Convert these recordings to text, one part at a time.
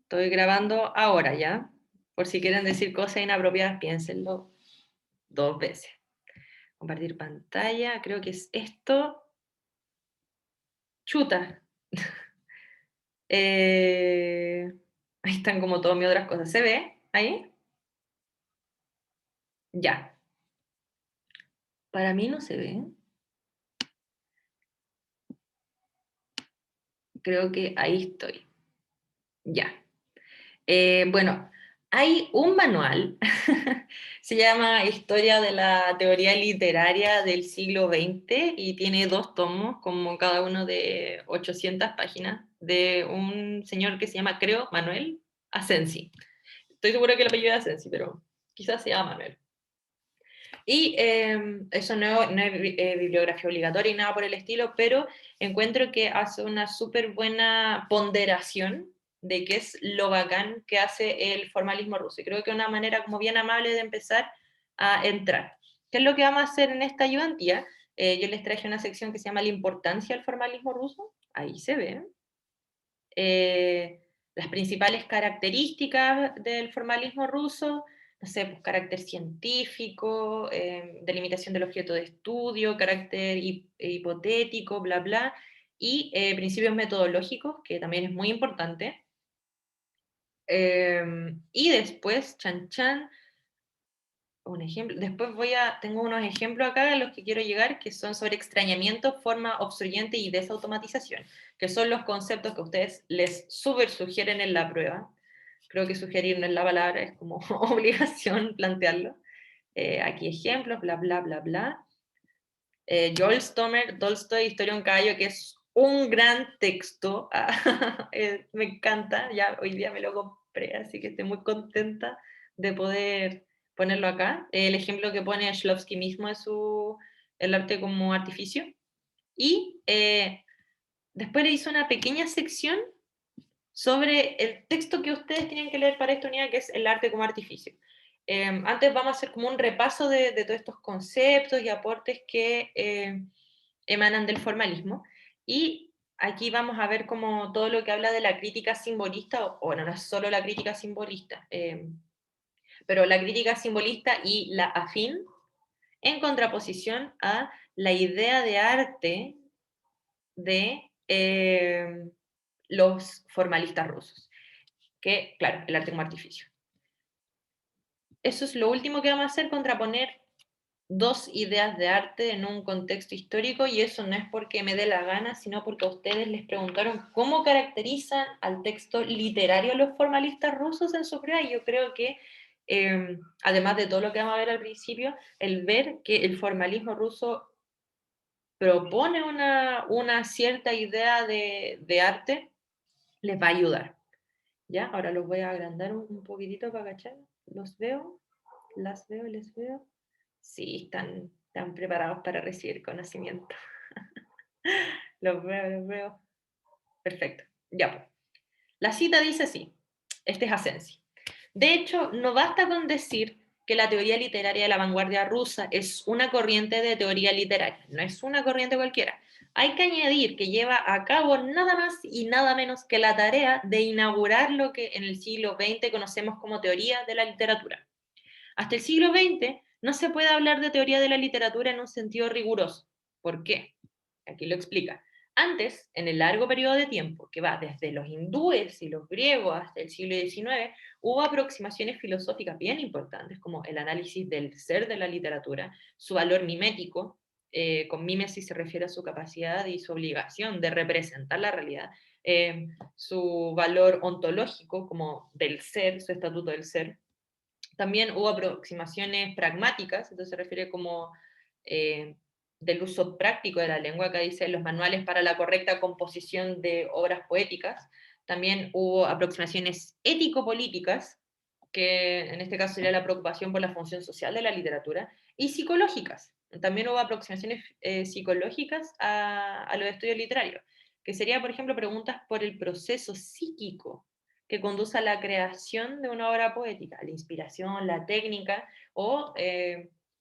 Estoy grabando ahora ya. Por si quieren decir cosas inapropiadas, piénsenlo dos veces. Compartir pantalla, creo que es esto. Chuta. Eh, ahí están como todas mis otras cosas. ¿Se ve? ¿Ahí? Ya. Para mí no se ve. Creo que ahí estoy. Ya. Bueno, hay un manual, se llama Historia de la Teoría Literaria del siglo XX y tiene dos tomos, como cada uno de 800 páginas, de un señor que se llama, creo, Manuel Asensi. Estoy segura que el apellido es Asensi, pero quizás se llama Manuel. Y eso no es bibliografía obligatoria y nada por el estilo, pero encuentro que hace una súper buena ponderación de qué es lo bacán que hace el formalismo ruso. Y creo que es una manera como bien amable de empezar a entrar. ¿Qué es lo que vamos a hacer en esta ayudantía? Yo les traje una sección que se llama La importancia del formalismo ruso. Ahí se ve. Las principales características del formalismo ruso, no sé, pues carácter científico, delimitación del objeto de estudio, carácter hipotético, bla, bla, y principios metodológicos, que también es muy importante. Y después, chan chan, un ejemplo. Después tengo unos ejemplos acá a los que quiero llegar, que son sobre extrañamiento, forma obstruyente y desautomatización, que son los conceptos que ustedes les súper sugieren en la prueba. Creo que sugerir no es la palabra, es como obligación plantearlo. Aquí ejemplos, bla, bla, bla, bla. Joel Stomer, Tolstoy, Historia de un caballo, que es un gran texto. Me encanta, ya hoy día me lo compré, así que estoy muy contenta de poder ponerlo acá. El ejemplo que pone Shklovsky mismo es el arte como artificio. Y después le hizo una pequeña sección sobre el texto que ustedes tienen que leer para esta unidad, que es el arte como artificio. Antes vamos a hacer como un repaso de todos estos conceptos y aportes que emanan del formalismo. Y aquí vamos a ver como todo lo que habla de la crítica simbolista, o bueno, no es solo la crítica simbolista, pero la crítica simbolista y la afín, en contraposición a la idea de arte de los formalistas rusos, que, claro, el arte como artificio. Eso es lo último que vamos a hacer, contraponer dos ideas de arte en un contexto histórico, y eso no es porque me dé la gana, sino porque a ustedes les preguntaron cómo caracterizan al texto literario los formalistas rusos en su prueba, y yo creo que, además de todo lo que vamos a ver al principio, el ver que el formalismo ruso propone una cierta idea de arte, les va a ayudar. ¿Ya? Ahora los voy a agrandar un poquitito para cachar. Los veo, las veo, les veo. Sí, están preparados para recibir conocimiento. Los veo, los veo. Perfecto. Ya, pues. La cita dice así. Este es Asensi. De hecho, no basta con decir que la teoría literaria de la vanguardia rusa es una corriente de teoría literaria, no es una corriente cualquiera. Hay que añadir que lleva a cabo nada más y nada menos que la tarea de inaugurar lo que en el siglo XX conocemos como teoría de la literatura. Hasta el siglo XX no se puede hablar de teoría de la literatura en un sentido riguroso. ¿Por qué? Aquí lo explica. Antes, en el largo periodo de tiempo, que va desde los hindúes y los griegos hasta el siglo XIX, hubo aproximaciones filosóficas bien importantes, como el análisis del ser de la literatura, su valor mimético, con mímesis se refiere a su capacidad y su obligación de representar la realidad, su valor ontológico, como del ser, su estatuto del ser. También hubo aproximaciones pragmáticas, entonces se refiere como del uso práctico de la lengua, acá dice los manuales para la correcta composición de obras poéticas. También hubo aproximaciones ético-políticas, que en este caso sería la preocupación por la función social de la literatura, y psicológicas. También hubo aproximaciones psicológicas a los estudios literarios, que sería, por ejemplo, preguntas por el proceso psíquico que conduce a la creación de una obra poética, la inspiración, la técnica, o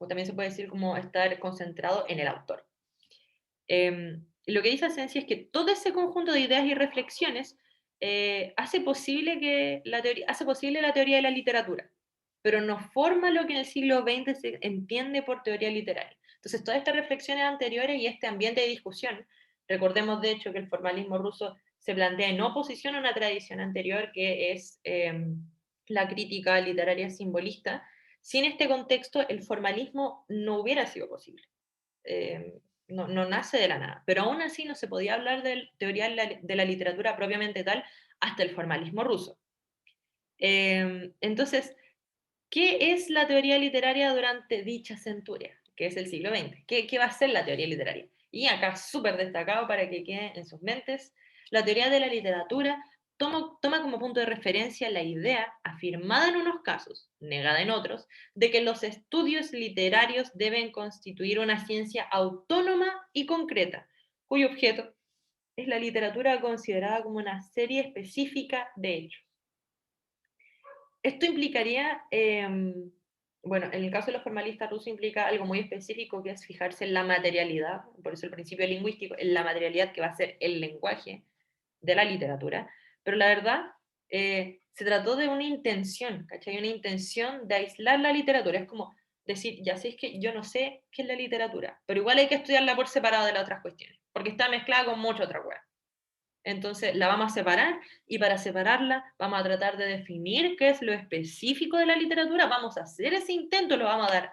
también se puede decir como estar concentrado en el autor. Lo que dice Asensi es que todo ese conjunto de ideas y reflexiones hace posible hace posible la teoría de la literatura, pero no forma lo que en el siglo XX se entiende por teoría literaria. Entonces, todas estas reflexiones anteriores y este ambiente de discusión, recordemos de hecho que el formalismo ruso se plantea en oposición a una tradición anterior que es la crítica literaria simbolista. Sin este contexto, el formalismo no hubiera sido posible. No nace de la nada, pero aún así no se podía hablar de teoría de la literatura propiamente tal hasta el formalismo ruso. Entonces, ¿qué es la teoría literaria durante dicha centuria, que es el siglo XX? ¿Qué va a ser la teoría literaria? Y acá súper destacado para que quede en sus mentes, la teoría de la literatura toma como punto de referencia la idea, afirmada en unos casos, negada en otros, de que los estudios literarios deben constituir una ciencia autónoma y concreta, cuyo objeto es la literatura considerada como una serie específica de hechos. Esto implicaría, bueno, en el caso de los formalistas rusos implica algo muy específico que es fijarse en la materialidad, por eso el principio lingüístico, en la materialidad que va a ser el lenguaje de la literatura, pero la verdad se trató de una intención, ¿cachai? Una intención de aislar la literatura, es como decir, ya sé, es que yo no sé qué es la literatura, pero igual hay que estudiarla por separado de las otras cuestiones, porque está mezclada con mucha otra cosa. Entonces la vamos a separar y para separarla vamos a tratar de definir qué es lo específico de la literatura, vamos a hacer ese intento, lo vamos a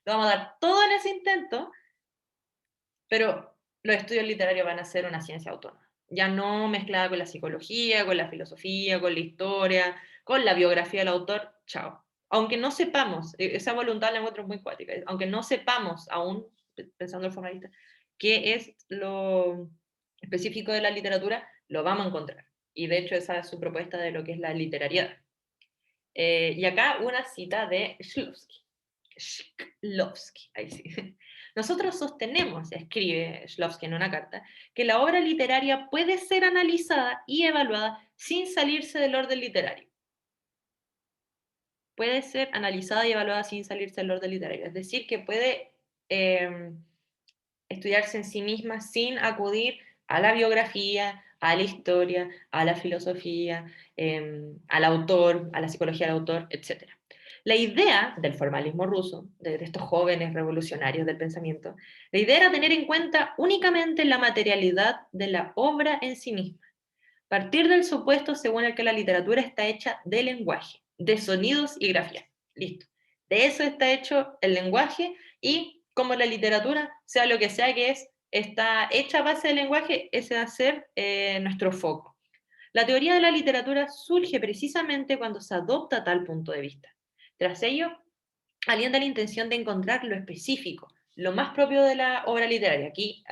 dar todo en ese intento, pero los estudios literarios van a ser una ciencia autónoma, ya no mezclada con la psicología, con la filosofía, con la historia, con la biografía del autor, chao. Aunque no sepamos, esa voluntad la encuentro muy cuática, aunque no sepamos aún, pensando el formalista, qué es lo específico de la literatura, lo vamos a encontrar. Y de hecho esa es su propuesta de lo que es la literariedad. Y acá una cita de Shklovsky. Shklovsky, ahí sí. Nosotros sostenemos, escribe Shklovsky en una carta, que la obra literaria puede ser analizada y evaluada sin salirse del orden literario. Puede ser analizada y evaluada sin salirse del orden literario. Es decir, que puede estudiarse en sí misma sin acudir a la biografía, a la historia, a la filosofía, al autor, a la psicología del autor, etc. La idea del formalismo ruso, de estos jóvenes revolucionarios del pensamiento, la idea era tener en cuenta únicamente la materialidad de la obra en sí misma, partir del supuesto según el que la literatura está hecha de lenguaje, de sonidos y grafía. Listo. De eso está hecho el lenguaje y como la literatura, sea lo que sea que es, está hecha a base del lenguaje, ese va a ser nuestro foco. La teoría de la literatura surge precisamente cuando se adopta tal punto de vista. Tras ello, alienta la intención de encontrar lo específico, lo más propio de la obra literaria. Aquí,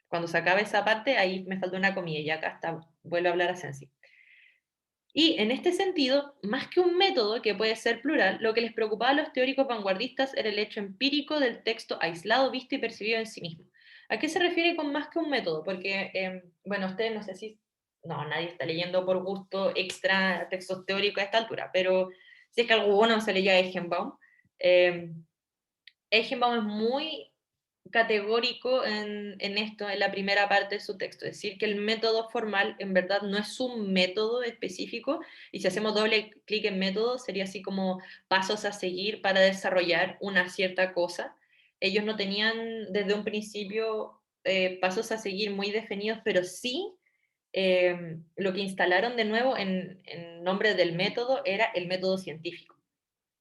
cuando se acaba esa parte, ahí me falta una comilla y acá está, vuelvo a hablar a Sensi. Y en este sentido, más que un método que puede ser plural, lo que les preocupaba a los teóricos vanguardistas era el hecho empírico del texto aislado, visto y percibido en sí mismo. ¿A qué se refiere con más que un método? Porque, bueno, ustedes no sé si, no, nadie está leyendo por gusto extra textos teóricos a esta altura, pero si es que alguno se leía Eichenbaum, eh, Eichenbaum es muy categórico en esto, en la primera parte de su texto, es decir, que el método formal en verdad no es un método específico, y si hacemos doble clic en método, sería así como pasos a seguir para desarrollar una cierta cosa. Ellos no tenían desde un principio pasos a seguir muy definidos, pero sí lo que instalaron de nuevo en nombre del método era el método científico.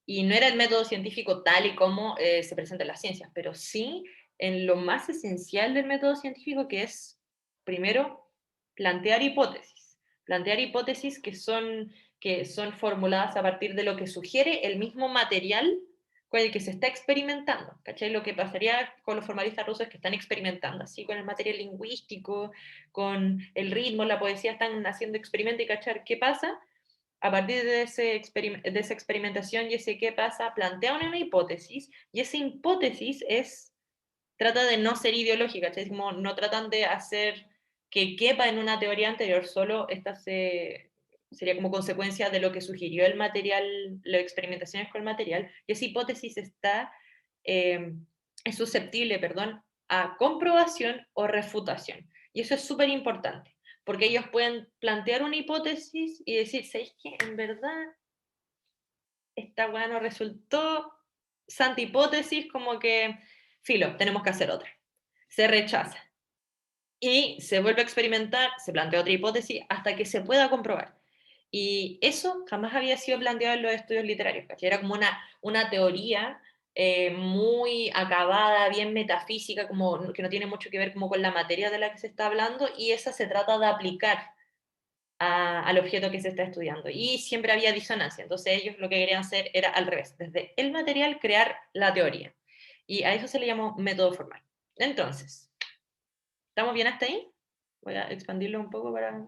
Y no era el método científico tal y como se presenta en las ciencias, pero sí en lo más esencial del método científico, que es, primero, plantear hipótesis. Plantear hipótesis que son formuladas a partir de lo que sugiere el mismo material con el que se está experimentando. ¿Cachai? Lo que pasaría con los formalistas rusos es que están experimentando, así con el material lingüístico, con el ritmo, la poesía, están haciendo experimentos y cachar qué pasa a partir de de esa experimentación y ese qué pasa, plantean una hipótesis y esa hipótesis trata de no ser ideológica, es como no tratan de hacer que quepa en una teoría anterior, solo sería como consecuencia de lo que sugirió el material, las experimentaciones con el material, y esa hipótesis eh, es susceptible, perdón, a comprobación o refutación. Y eso es súper importante, porque ellos pueden plantear una hipótesis y decir, ¿sabéis qué? En verdad, esta weá no resultó, santa hipótesis, como que, filo, tenemos que hacer otra. Se rechaza. Y se vuelve a experimentar, se plantea otra hipótesis hasta que se pueda comprobar. Y eso jamás había sido planteado en los estudios literarios, ¿cachai? Era como una teoría muy acabada, bien metafísica, como que no tiene mucho que ver como con la materia de la que se está hablando, y esa se trata de aplicar al objeto que se está estudiando. Y siempre había disonancia, entonces ellos lo que querían hacer era al revés, desde el material crear la teoría. Y a eso se le llamó método formal. Entonces, ¿estamos bien hasta ahí? Voy a expandirlo un poco para...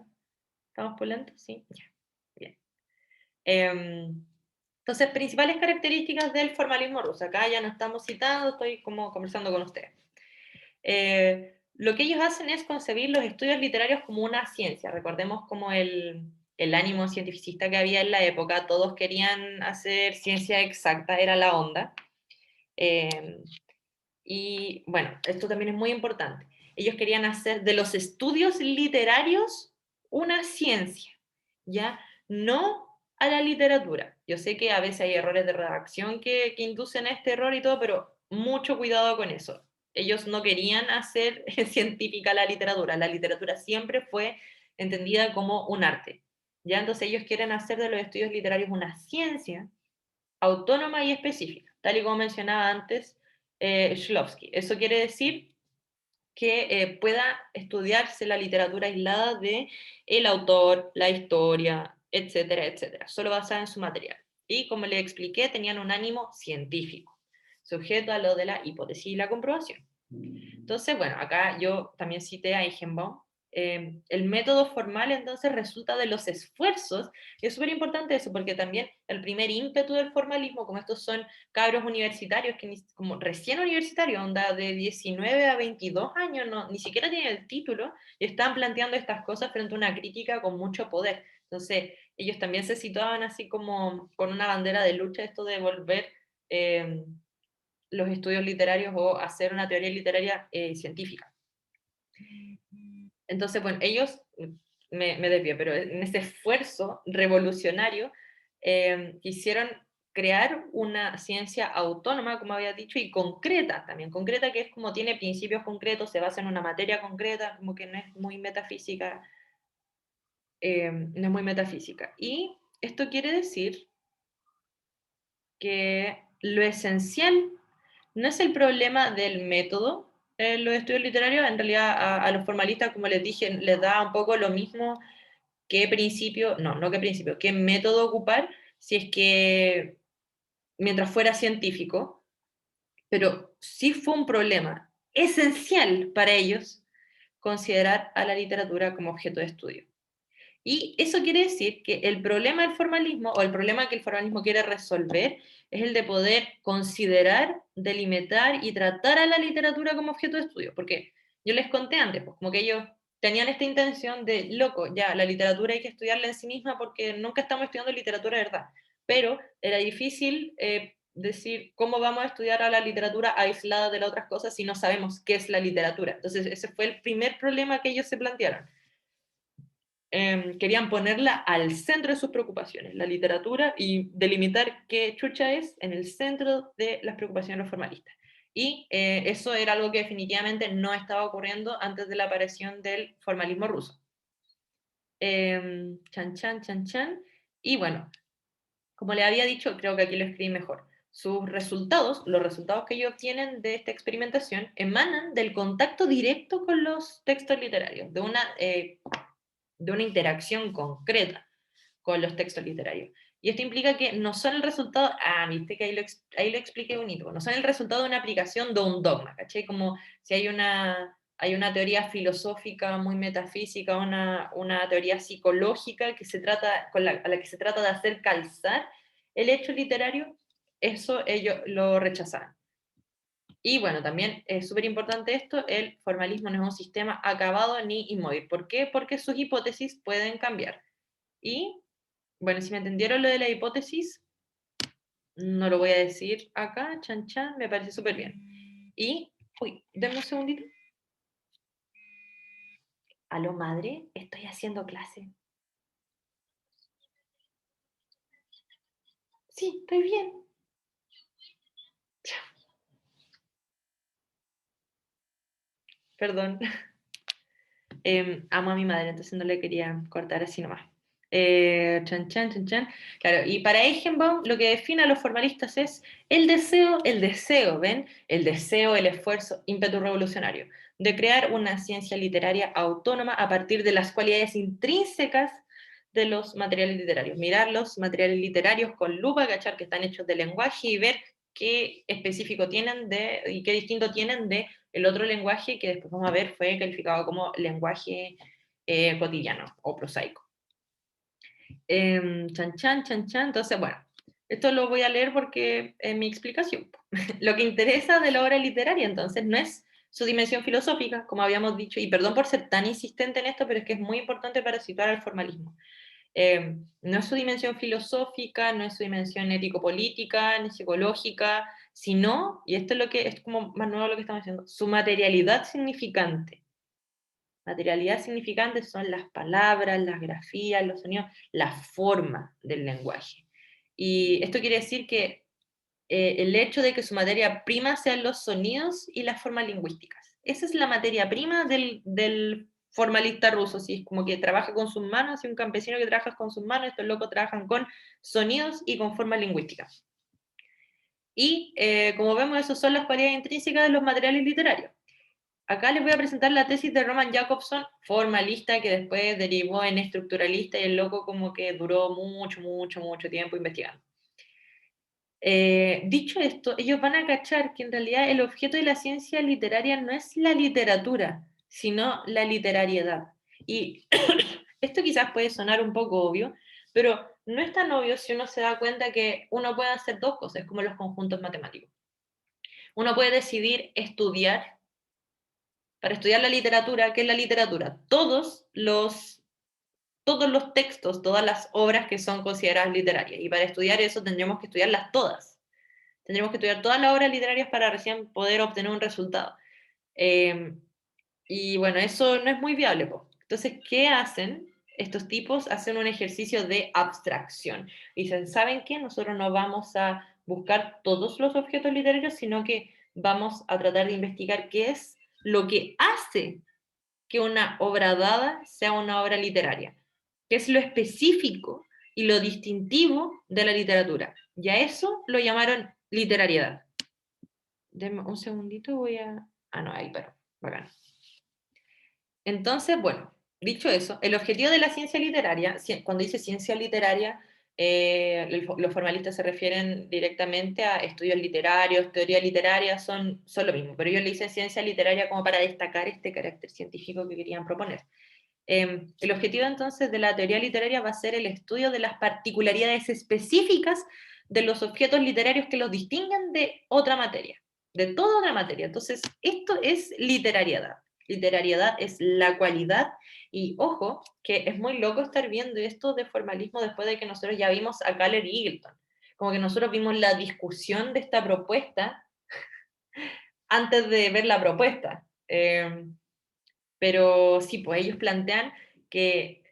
¿Estamos por lento? Sí, ya. Bien. Entonces, principales características del formalismo ruso. Acá ya no estamos citando, estoy como conversando con ustedes. Lo que ellos hacen es concebir los estudios literarios como una ciencia. Recordemos como el ánimo cientificista que había en la época, todos querían hacer ciencia exacta, era la onda. Y bueno, esto también es muy importante. Ellos querían hacer de los estudios literarios una ciencia, ¿ya? No a la literatura. Yo sé que a veces hay errores de redacción que inducen a este error y todo, pero mucho cuidado con eso. Ellos no querían hacer científica la literatura. La literatura siempre fue entendida como un arte, ¿ya? Entonces ellos quieren hacer de los estudios literarios una ciencia autónoma y específica, tal y como mencionaba antes Shklovsky. Eso quiere decir que pueda estudiarse la literatura aislada de el autor, la historia, etcétera, etcétera, solo basada en su material. Y como le expliqué, tenían un ánimo científico, sujeto a lo de la hipótesis y la comprobación. Entonces, bueno, acá yo también cité a Eichenbaum. El método formal entonces resulta de los esfuerzos, y es súper importante eso, porque también el primer ímpetu del formalismo, como estos son cabros universitarios, que como recién universitarios, onda de 19 a 22 años, no, ni siquiera tienen el título, y están planteando estas cosas frente a una crítica con mucho poder. Entonces, ellos también se situaban así como con una bandera de lucha, esto de volver... Eh, los estudios literarios o hacer una teoría literaria científica. Entonces, bueno, ellos, me desvío, pero en ese esfuerzo revolucionario quisieron crear una ciencia autónoma, como había dicho, y concreta también, concreta que es como tiene principios concretos, se basa en una materia concreta, como que no es muy metafísica, no es muy metafísica. Y esto quiere decir que lo esencial no es el problema del método en los estudios literarios, en realidad a los formalistas, como les dije, les da un poco lo mismo qué principio, no qué principio, qué método ocupar, si es que mientras fuera científico, pero sí fue un problema esencial para ellos considerar a la literatura como objeto de estudio. Y eso quiere decir que el problema del formalismo, o el problema que el formalismo quiere resolver, es el de poder considerar, delimitar y tratar a la literatura como objeto de estudio. Porque yo les conté antes, pues como que ellos tenían esta intención de, loco, ya, la literatura hay que estudiarla en sí misma porque nunca estamos estudiando literatura de verdad. Pero era difícil decir cómo vamos a estudiar a la literatura aislada de las otras cosas si no sabemos qué es la literatura. Entonces ese fue el primer problema que ellos se plantearon. Querían ponerla al centro de sus preocupaciones, la literatura, y delimitar qué chucha es en el centro de las preocupaciones de los formalistas. Y eso era algo que definitivamente no estaba ocurriendo antes de la aparición del formalismo ruso. Chan, chan, chan, chan. Y bueno, como le había dicho, creo que aquí lo escribí mejor. Sus resultados, los resultados que ellos obtienen de esta experimentación, emanan del contacto directo con los textos literarios, de una interacción concreta con los textos literarios. Y esto implica que no son el resultado, viste que ahí lo expliqué bonito, no son el resultado de una aplicación de un dogma, ¿cachai? Como si hay una teoría filosófica muy metafísica, una teoría psicológica que se trata, a la que se trata de hacer calzar el hecho literario, eso ellos lo rechazaron. Y bueno, también es súper importante esto, el formalismo no es un sistema acabado ni inmóvil. ¿Por qué? Porque sus hipótesis pueden cambiar. Y bueno, si me entendieron lo de la hipótesis, no lo voy a decir acá, chan chan, me parece súper bien. Y, uy, denme un segundito. ¿Aló, madre? Estoy haciendo clase. Sí, estoy bien. Perdón. Amo a mi madre, entonces no le quería cortar así nomás. Chan, chan, chan, chan. Claro, y para Eichenbaum lo que define a los formalistas es el deseo, ¿ven? El deseo, el esfuerzo, ímpetu revolucionario, de crear una ciencia literaria autónoma a partir de las cualidades intrínsecas de los materiales literarios. Mirar los materiales literarios con lupa, cachar que están hechos de lenguaje y ver qué específico tienen y qué distinto tienen de el otro lenguaje que después vamos a ver fue calificado como lenguaje cotidiano o prosaico. Chan, chan, chan, chan. Entonces, bueno, esto lo voy a leer porque es mi explicación. Lo que interesa de la obra literaria, entonces, no es su dimensión filosófica, como habíamos dicho, y perdón por ser tan insistente en esto, pero es que es muy importante para situar al formalismo. No es su dimensión filosófica, no es su dimensión ético-política, ni psicológica, sino, y esto es lo que es como más nuevo lo que estamos diciendo, su materialidad significante. Materialidad significante son las palabras, las grafías, los sonidos, la forma del lenguaje. Y esto quiere decir que el hecho de que su materia prima sean los sonidos y las formas lingüísticas. Esa es la materia prima del formalista ruso, ¿sí? Es como que trabaja con sus manos, y un campesino que trabaja con sus manos, estos locos trabajan con sonidos y con formas lingüísticas. Y como vemos, esas son las cualidades intrínsecas de los materiales literarios. Acá les voy a presentar la tesis de Roman Jakobson, formalista, que después derivó en estructuralista, y el loco como que duró mucho, mucho, mucho tiempo investigando. Dicho esto, ellos van a cachar que en realidad el objeto de la ciencia literaria no es la literatura, sino la literariedad. Y esto quizás puede sonar un poco obvio, pero no es tan obvio si uno se da cuenta que uno puede hacer dos cosas, como los conjuntos matemáticos. Uno puede decidir estudiar, para estudiar la literatura. ¿Qué es la literatura? Todos los textos, todas las obras que son consideradas literarias. Y para estudiar eso tendríamos que estudiarlas todas. Tendríamos que estudiar todas las obras literarias para recién poder obtener un resultado. Eh, y bueno, eso no es muy viable, po. Entonces, ¿qué hacen? Estos tipos hacen un ejercicio de abstracción. Y dicen, ¿saben qué? Nosotros no vamos a buscar todos los objetos literarios, sino que vamos a tratar de investigar qué es lo que hace que una obra dada sea una obra literaria, qué es lo específico y lo distintivo de la literatura. Y a eso lo llamaron literariedad. Denme un segundito, voy a... Ah, no, ahí, pero, bacán. Entonces, bueno, dicho eso, el objetivo de la ciencia literaria, cuando dice ciencia literaria, los formalistas se refieren directamente a estudios literarios, teoría literaria, son lo mismo, pero ellos le dicen ciencia literaria como para destacar este carácter científico que querían proponer. El objetivo entonces de la teoría literaria va a ser el estudio de las particularidades específicas de los objetos literarios que los distinguen de otra materia, de toda otra materia. Entonces, esto es literariedad. Literariedad es la cualidad, y ojo, que es muy loco estar viendo esto de formalismo después de que nosotros ya vimos a Caller y Eagleton. Como que nosotros vimos la discusión de esta propuesta antes de ver la propuesta. Pero sí, pues ellos plantean que,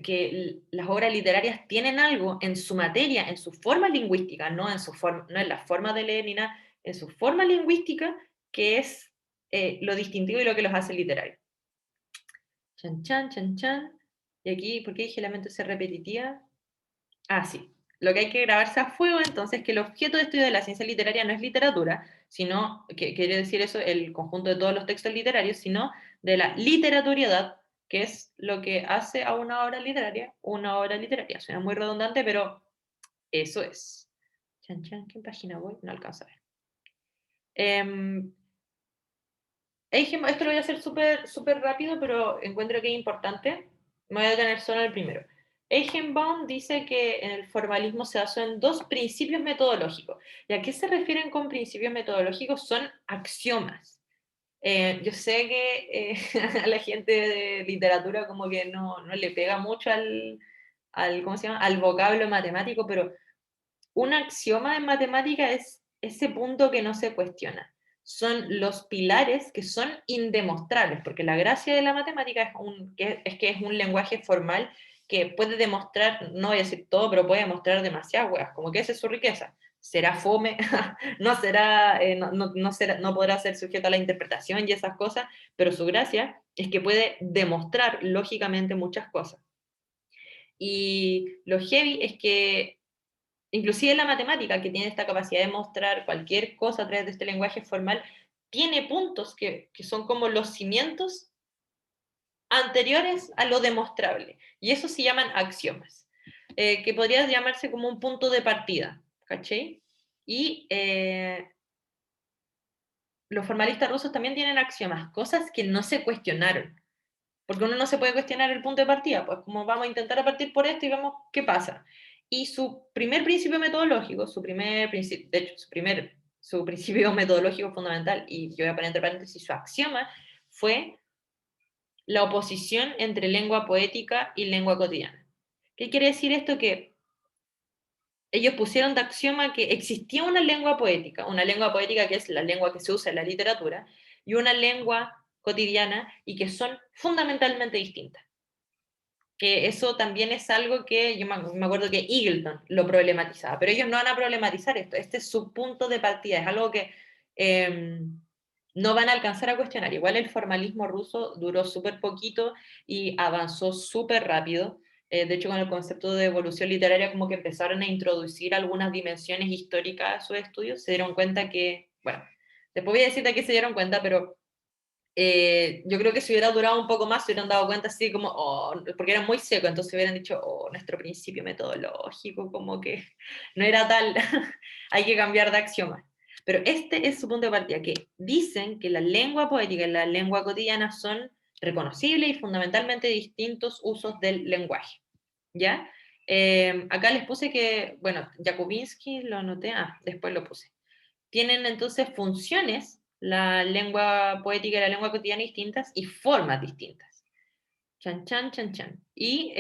que las obras literarias tienen algo en su materia, en su forma lingüística, no no en la forma de leer ni nada, en su forma lingüística, que es lo distintivo y lo que los hace literarios. Chan, chan, chan, chan. Y aquí, ¿por qué dije la mente se repetitiva? Ah, sí. Lo que hay que grabarse a fuego, entonces, que el objeto de estudio de la ciencia literaria no es literatura, sino, que quiere decir eso, el conjunto de todos los textos literarios, sino de la literatoriedad, que es lo que hace a una obra literaria una obra literaria. Suena muy redundante, pero eso es. Chan, chan, ¿qué página voy? No alcanzo a ver. Esto lo voy a hacer súper súper rápido, pero encuentro que es importante. Me voy a detener solo en el primero. Eichenbaum dice que en el formalismo se basó en dos principios metodológicos. ¿Y a qué se refieren con principios metodológicos? Son axiomas. Yo sé que a la gente de literatura como que no le pega mucho ¿cómo se llama? Al vocablo matemático, pero un axioma en matemática es ese punto que no se cuestiona. son los pilares que son indemostrables, porque la gracia de la matemática es que es un lenguaje formal que puede demostrar, no voy a decir todo, pero puede demostrar demasiadas huevas, como que esa es su riqueza. Será fome, no será, no podrá ser sujeto a la interpretación y esas cosas, pero su gracia es que puede demostrar lógicamente muchas cosas. Y lo heavy es que inclusive la matemática, que tiene esta capacidad de mostrar cualquier cosa a través de este lenguaje formal, tiene puntos que son como los cimientos anteriores a lo demostrable. Y eso se llaman axiomas, que podría llamarse como un punto de partida, ¿cachai? Y los formalistas rusos también tienen axiomas, cosas que no se cuestionaron. Porque uno no se puede cuestionar el punto de partida, pues como vamos a intentar a partir por esto y vemos qué pasa. Y su primer principio metodológico, de hecho, su principio metodológico fundamental, y yo voy a poner entre paréntesis su axioma, fue la oposición entre lengua poética y lengua cotidiana. ¿Qué quiere decir esto? Que ellos pusieron de axioma que existía una lengua poética que es la lengua que se usa en la literatura, y una lengua cotidiana, y que son fundamentalmente distintas. Que eso también es algo que yo me acuerdo que Eagleton lo problematizaba, pero ellos no van a problematizar esto, este es su punto de partida, es algo que no van a alcanzar a cuestionar. Igual el formalismo ruso duró súper poquito y avanzó súper rápido. De hecho, con el concepto de evolución literaria, como que empezaron a introducir algunas dimensiones históricas a sus estudios, se dieron cuenta que, bueno, después voy a decirte a qué se dieron cuenta, pero yo creo que si hubiera durado un poco más, se hubieran dado cuenta así como, oh, porque era muy seco, entonces hubieran dicho, oh, nuestro principio metodológico, como que no era tal, hay que cambiar de axioma. Pero este es su punto de partida, que dicen que la lengua poética y la lengua cotidiana son reconocibles y fundamentalmente distintos usos del lenguaje, ¿ya? Acá les puse que, bueno, Jakubinsky lo anoté, después lo puse. Tienen entonces funciones, la lengua poética y la lengua cotidiana distintas y formas distintas. Chan, chan, chan, chan. Y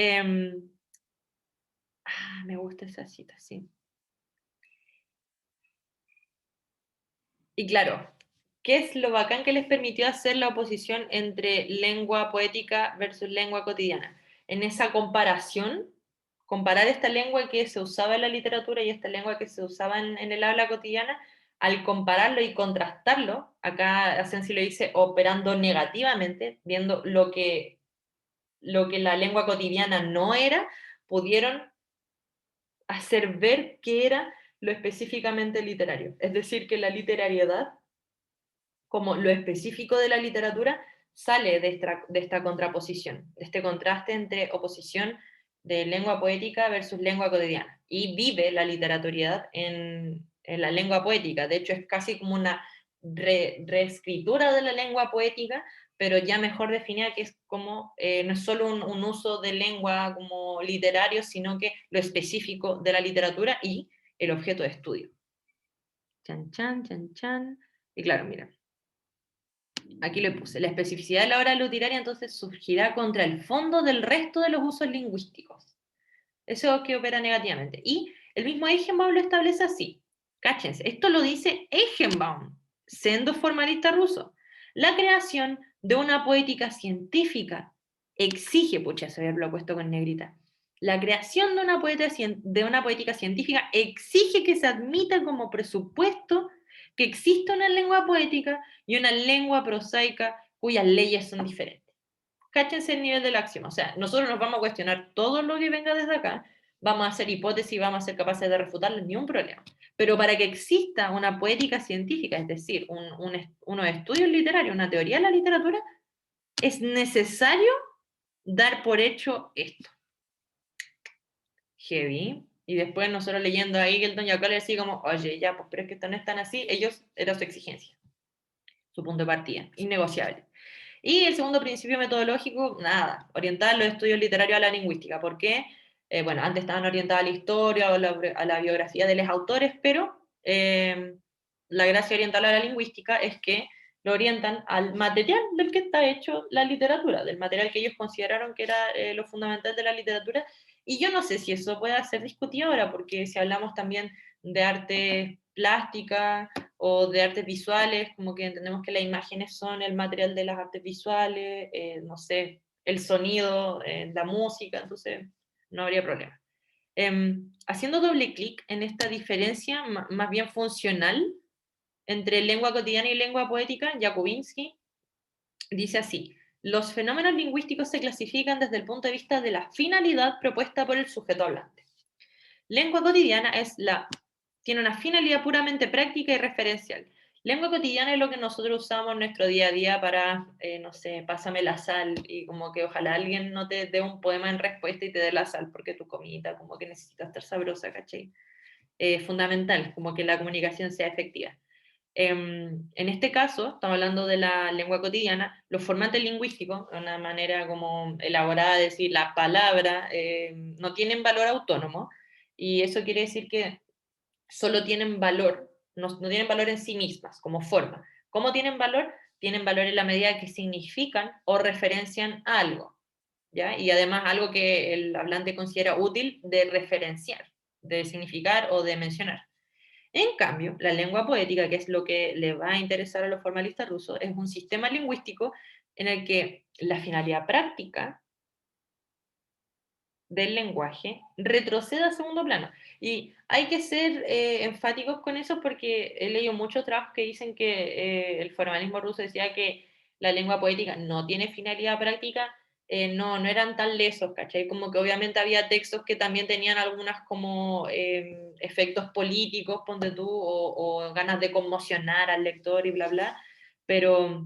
me gusta esa cita, sí. Y claro, ¿qué es lo bacán que les permitió hacer la oposición entre lengua poética versus lengua cotidiana? En esa comparación, comparar esta lengua que se usaba en la literatura y esta lengua que se usaba en el habla cotidiana, al compararlo y contrastarlo, acá Asensi lo dice operando negativamente, viendo lo que la lengua cotidiana no era, pudieron hacer ver qué era lo específicamente literario. Es decir, que la literariedad como lo específico de la literatura sale de esta contraposición, de este contraste entre oposición de lengua poética versus lengua cotidiana. Y vive la literatura en la lengua poética. De hecho, es casi como una reescritura de la lengua poética, pero ya mejor definida, que es como, no es solo un uso de lengua como literario, sino que lo específico de la literatura y el objeto de estudio. Chan, chan, chan, chan. Y claro, mira, aquí le puse, la especificidad de la obra literaria entonces surgirá contra el fondo del resto de los usos lingüísticos. Eso que opera negativamente. Y el mismo Eichenbaum lo establece así. Cáchense, esto lo dice Eichenbaum, siendo formalista ruso. La creación de una poética científica exige, pucha, se había puesto con negrita, la creación de una poética científica exige que se admita como presupuesto que existe una lengua poética y una lengua prosaica cuyas leyes son diferentes. Cáchense el nivel del axioma. O sea, nosotros nos vamos a cuestionar todo lo que venga desde acá, vamos a hacer hipótesis, vamos a ser capaces de refutarlo, ni un problema. Pero para que exista una poética científica, es decir, unos estudios literarios, una teoría de la literatura, es necesario dar por hecho esto. Heavy. Y después nosotros leyendo a Eagleton y a Cole así como, oye, ya, pues, pero es que esto no es tan así. Ellos, era su exigencia, su punto de partida, innegociable. Y el segundo principio metodológico, nada, orientar los estudios literarios a la lingüística. ¿Por qué? Bueno, antes estaban orientados a la historia o a la biografía de los autores, pero la gracia oriental a la lingüística es que lo orientan al material del que está hecho la literatura, del material que ellos consideraron que era lo fundamental de la literatura. Y yo no sé si eso pueda ser discutido ahora, porque si hablamos también de arte plástica o de artes visuales, como que entendemos que las imágenes son el material de las artes visuales, no sé, el sonido, la música, entonces no habría problema. Haciendo doble clic en esta diferencia más bien funcional entre lengua cotidiana y lengua poética, Jakubinsky dice así: los fenómenos lingüísticos se clasifican desde el punto de vista de la finalidad propuesta por el sujeto hablante. Lengua cotidiana tiene una finalidad puramente práctica y referencial. Lengua cotidiana es lo que nosotros usamos en nuestro día a día para, no sé, pásame la sal, y como que ojalá alguien no te dé un poema en respuesta y te dé la sal, porque tu comida como que necesita estar sabrosa, ¿cachai? Fundamental, como que la comunicación sea efectiva. En este caso, estamos hablando de la lengua cotidiana, los formatos lingüísticos, de una manera como elaborada de decir la palabra, no tienen valor autónomo, y eso quiere decir que solo tienen valor, no tienen valor en sí mismas, como forma. ¿Cómo tienen valor? Tienen valor en la medida que significan o referencian a algo, ¿ya? Y además algo que el hablante considera útil de referenciar, de significar o de mencionar. En cambio, la lengua poética, que es lo que le va a interesar a los formalistas rusos, es un sistema lingüístico en el que la finalidad práctica del lenguaje retrocede a segundo plano. Y hay que ser enfáticos con eso, porque he leído muchos trabajos que dicen que el formalismo ruso decía que la lengua poética no tiene finalidad práctica. No eran tan lesos, ¿cachai? Como que obviamente había textos que también tenían algunas como efectos políticos, ponte tú, o ganas de conmocionar al lector y bla, bla, pero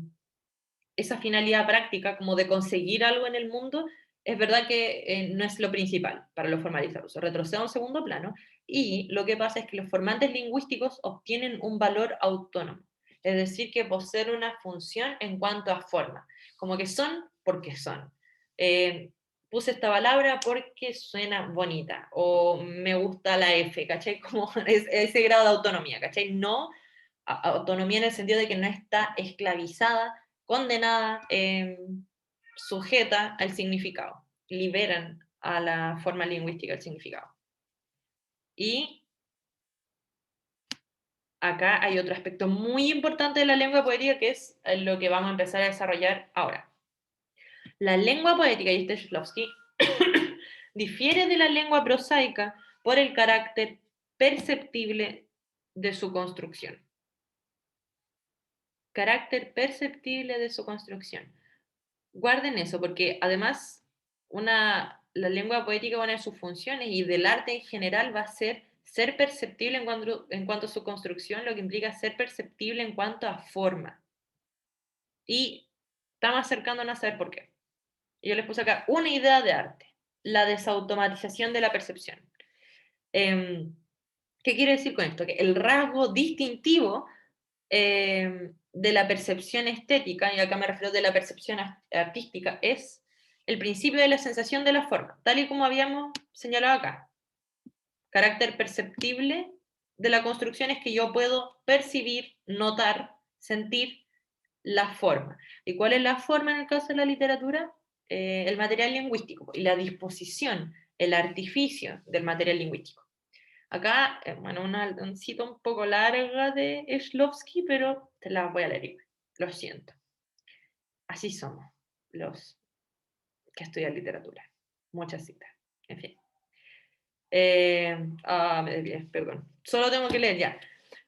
esa finalidad práctica, como de conseguir algo en el mundo, es verdad que no es lo principal para los formalistas rusos. Retrocede a un segundo plano, y lo que pasa es que los formantes lingüísticos obtienen un valor autónomo, es decir, que poseen una función en cuanto a forma, como que son porque son. Eh, Puse esta palabra porque suena bonita, o me gusta la F, ¿cachai? Como ese grado de autonomía, ¿cachai? No autonomía en el sentido de que no está esclavizada, condenada, sujeta al significado. Liberan a la forma lingüística el significado. Y acá hay otro aspecto muy importante de la lengua poética, que es lo que vamos a empezar a desarrollar ahora. La lengua poética, y este es Shklovsky, difiere de la lengua prosaica por el carácter perceptible de su construcción. Carácter perceptible de su construcción. Guarden eso, porque además la lengua poética, una de sus funciones, y del arte en general, va a ser perceptible en cuanto a su construcción, lo que implica ser perceptible en cuanto a forma. Y estamos acercándonos a saber por qué. Yo les puse acá una idea de arte: la desautomatización de la percepción. ¿Qué quiere decir con esto? Que el rasgo distintivo de la percepción estética, y acá me refiero de la percepción artística, es el principio de la sensación de la forma, tal y como habíamos señalado acá. Carácter perceptible de la construcción es que yo puedo percibir, notar, sentir la forma. ¿Y cuál es la forma en el caso de la literatura? El material lingüístico y la disposición, el artificio del material lingüístico. Acá, bueno, una cita un poco larga de Shklovsky, pero te la voy a leer igual. Lo siento. Así somos los que estudian literatura. Muchas citas. En fin. Me desvié, perdón. Solo tengo que leer ya.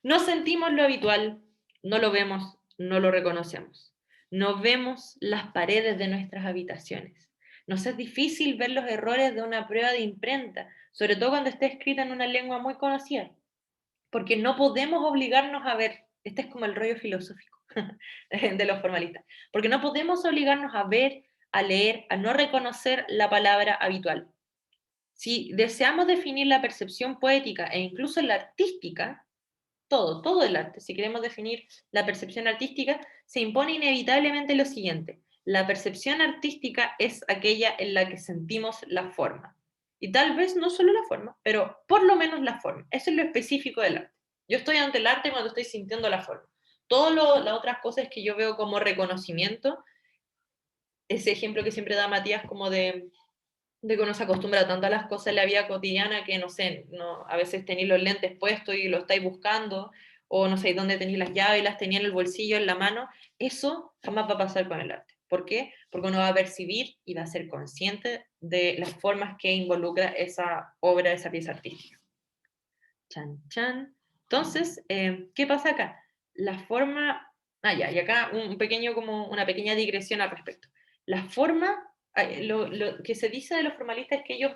No sentimos lo habitual, no lo vemos, no lo reconocemos. No vemos las paredes de nuestras habitaciones. Nos es difícil ver los errores de una prueba de imprenta, sobre todo cuando está escrita en una lengua muy conocida, porque no podemos obligarnos a ver. Este es como el rollo filosófico de los formalistas, porque no podemos obligarnos a ver, a leer, a no reconocer la palabra habitual. Si deseamos definir la percepción poética e incluso la artística, todo el arte, si queremos definir la percepción artística, se impone inevitablemente lo siguiente: la percepción artística es aquella en la que sentimos la forma. Y tal vez no solo la forma, pero por lo menos la forma. Eso es lo específico del arte. Yo estoy ante el arte cuando estoy sintiendo la forma. Todas las otras cosas que yo veo como reconocimiento, ese ejemplo que siempre da Matías, como de que uno se acostumbra tanto a las cosas en la vida cotidiana que, no sé, a veces tenéis los lentes puestos y lo estáis buscando, o no sé dónde tenéis las llaves y las tenía en el bolsillo, en la mano, eso jamás va a pasar con el arte. ¿Por qué? Porque uno va a percibir y va a ser consciente de las formas que involucra esa obra, esa pieza artística. Chan, chan. Entonces, ¿qué pasa acá? La forma... Ah, ya, y acá un pequeño, como una pequeña digresión al respecto. La forma, lo que se dice de los formalistas es que ellos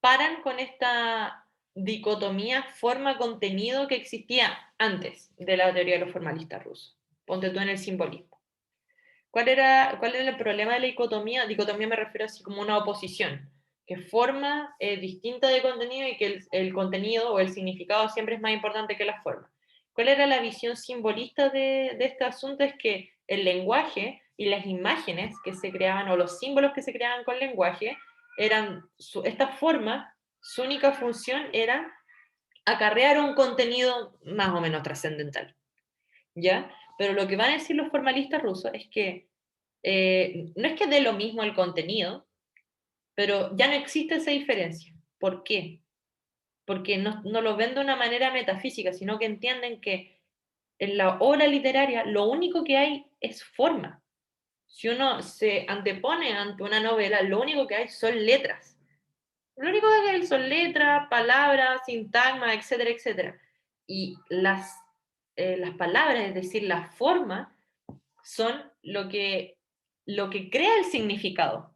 paran con esta dicotomía forma-contenido que existía antes de la teoría de los formalistas rusos. Ponte tú en el simbolismo. ¿Cuál era el problema de la dicotomía? Dicotomía me refiero así como una oposición, que forma es distinta de contenido y que el contenido o el significado siempre es más importante que la forma. ¿Cuál era la visión simbolista de este asunto? Es que el lenguaje y las imágenes que se creaban o los símbolos que se creaban con lenguaje esta forma, su única función era acarrear un contenido más o menos trascendental, ¿ya? Pero lo que van a decir los formalistas rusos es que no es que dé lo mismo el contenido, pero ya no existe esa diferencia. ¿Por qué? Porque no lo ven de una manera metafísica, sino que entienden que en la obra literaria lo único que hay es forma. Si uno se antepone ante una novela, lo único que hay son letras. Lo único que hay son letras, palabras, sintagma, etcétera, etcétera. Y las palabras, es decir, la forma, son lo que crea el significado.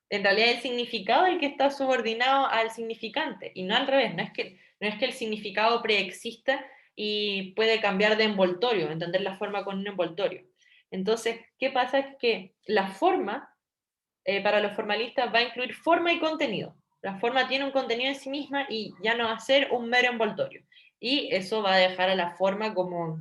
En realidad el significado es el que está subordinado al significante, y no al revés, no es que el significado preexista y puede cambiar de envoltorio, entender la forma con un envoltorio. Entonces, ¿qué pasa? Es que la forma, para los formalistas, va a incluir forma y contenido. La forma tiene un contenido en sí misma y ya no va a ser un mero envoltorio. Y eso va a dejar a la forma como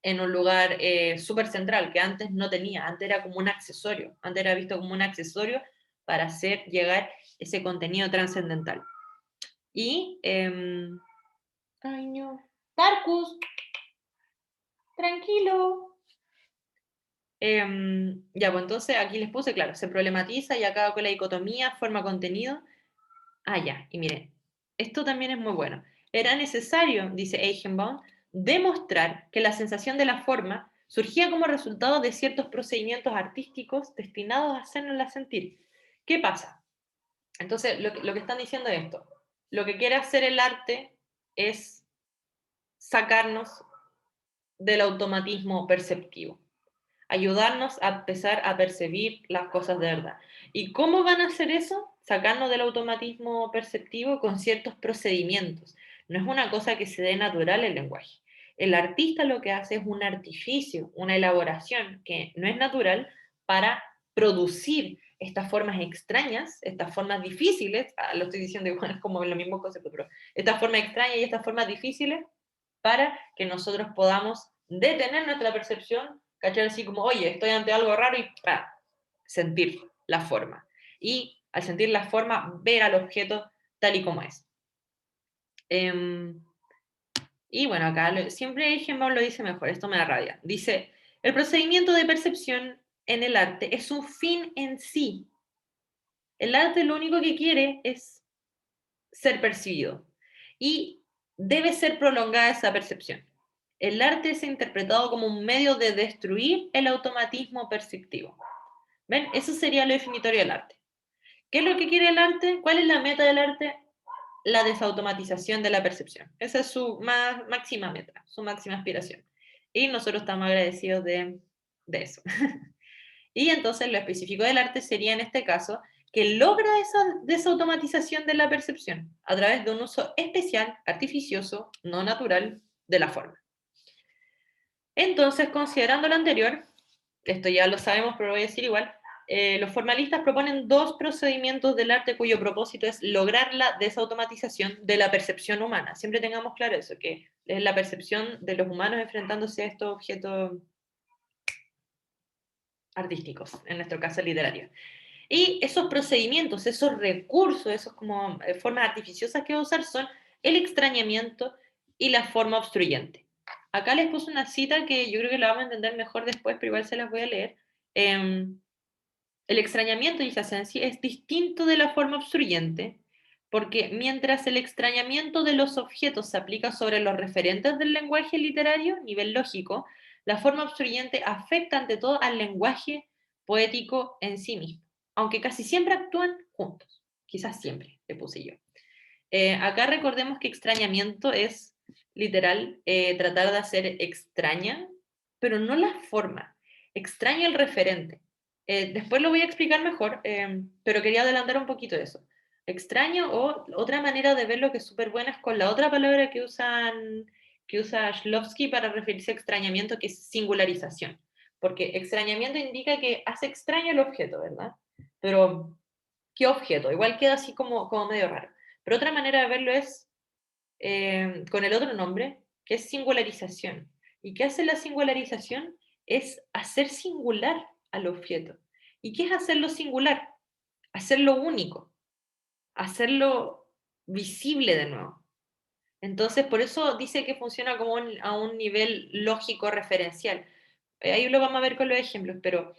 en un lugar súper central, que antes no tenía, antes era como un accesorio, antes era visto como un accesorio para hacer llegar ese contenido trascendental. Y, ay no, Marcus, tranquilo. Ya, pues entonces aquí les puse, claro, se problematiza y acaba con la dicotomía forma-contenido. Ah, ya, y miren, esto también es muy bueno. Era necesario, dice Eichenbaum, demostrar que la sensación de la forma surgía como resultado de ciertos procedimientos artísticos destinados a hacernosla sentir. ¿Qué pasa? Entonces, lo que están diciendo es esto. Lo que quiere hacer el arte es sacarnos del automatismo perceptivo, ayudarnos a empezar a percibir las cosas de verdad. ¿Y cómo van a hacer eso? Sacarnos del automatismo perceptivo con ciertos procedimientos. No es una cosa que se dé natural el lenguaje. El artista lo que hace es un artificio, una elaboración que no es natural para producir estas formas extrañas, estas formas difíciles, lo estoy diciendo igual, es como el mismo concepto, pero estas formas extrañas y estas formas difíciles para que nosotros podamos detener nuestra percepción, cachar así como, oye, estoy ante algo raro y sentir la forma. Y al sentir la forma, ver al objeto tal y como es. Y bueno, acá siempre Eichmann lo dice mejor, esto me da rabia. Dice, el procedimiento de percepción en el arte es un fin en sí. El arte lo único que quiere es ser percibido. Y debe ser prolongada esa percepción. El arte es interpretado como un medio de destruir el automatismo perceptivo. ¿Ven? Eso sería lo definitorio del arte. ¿Qué es lo que quiere el arte? ¿Cuál es la meta del arte? La desautomatización de la percepción. Esa es su máxima meta, su máxima aspiración. Y nosotros estamos agradecidos de eso. Y entonces lo específico del arte sería en este caso que logra esa desautomatización de la percepción a través de un uso especial, artificioso, no natural, de la forma. Entonces, considerando lo anterior, esto ya lo sabemos, pero lo voy a decir igual, los formalistas proponen dos procedimientos del arte cuyo propósito es lograr la desautomatización de la percepción humana. Siempre tengamos claro eso, que es la percepción de los humanos enfrentándose a estos objetos artísticos, en nuestro caso literario. Y esos procedimientos, esos recursos, esos como formas artificiosas que va a usar son el extrañamiento y la forma obstruyente. Acá les puse una cita que yo creo que la vamos a entender mejor después, pero igual se las voy a leer. El extrañamiento, dice Asensi, es distinto de la forma obstruyente Porque mientras el extrañamiento de los objetos se aplica sobre los referentes del lenguaje literario, nivel lógico, la forma obstruyente afecta ante todo al lenguaje poético en sí mismo, aunque casi siempre actúan juntos. Quizás siempre, le puse yo. Acá recordemos que extrañamiento es literal tratar de hacer extraña, pero no la forma. Extraña el referente. Después lo voy a explicar mejor, pero quería adelantar un poquito eso. Extraño o otra manera de verlo que es súper buena es con la otra palabra que usa Shklovsky para referirse a extrañamiento, que es singularización. Porque extrañamiento indica que hace extraño el objeto, ¿verdad? Pero, ¿qué objeto? Igual queda así como medio raro. Pero otra manera de verlo es con el otro nombre, que es singularización. ¿Y qué hace la singularización? Es hacer singular al objeto. ¿Y qué es hacerlo singular? Hacerlo único, hacerlo visible de nuevo. Entonces, por eso dice que funciona como a un nivel lógico referencial. Ahí lo vamos a ver con los ejemplos, pero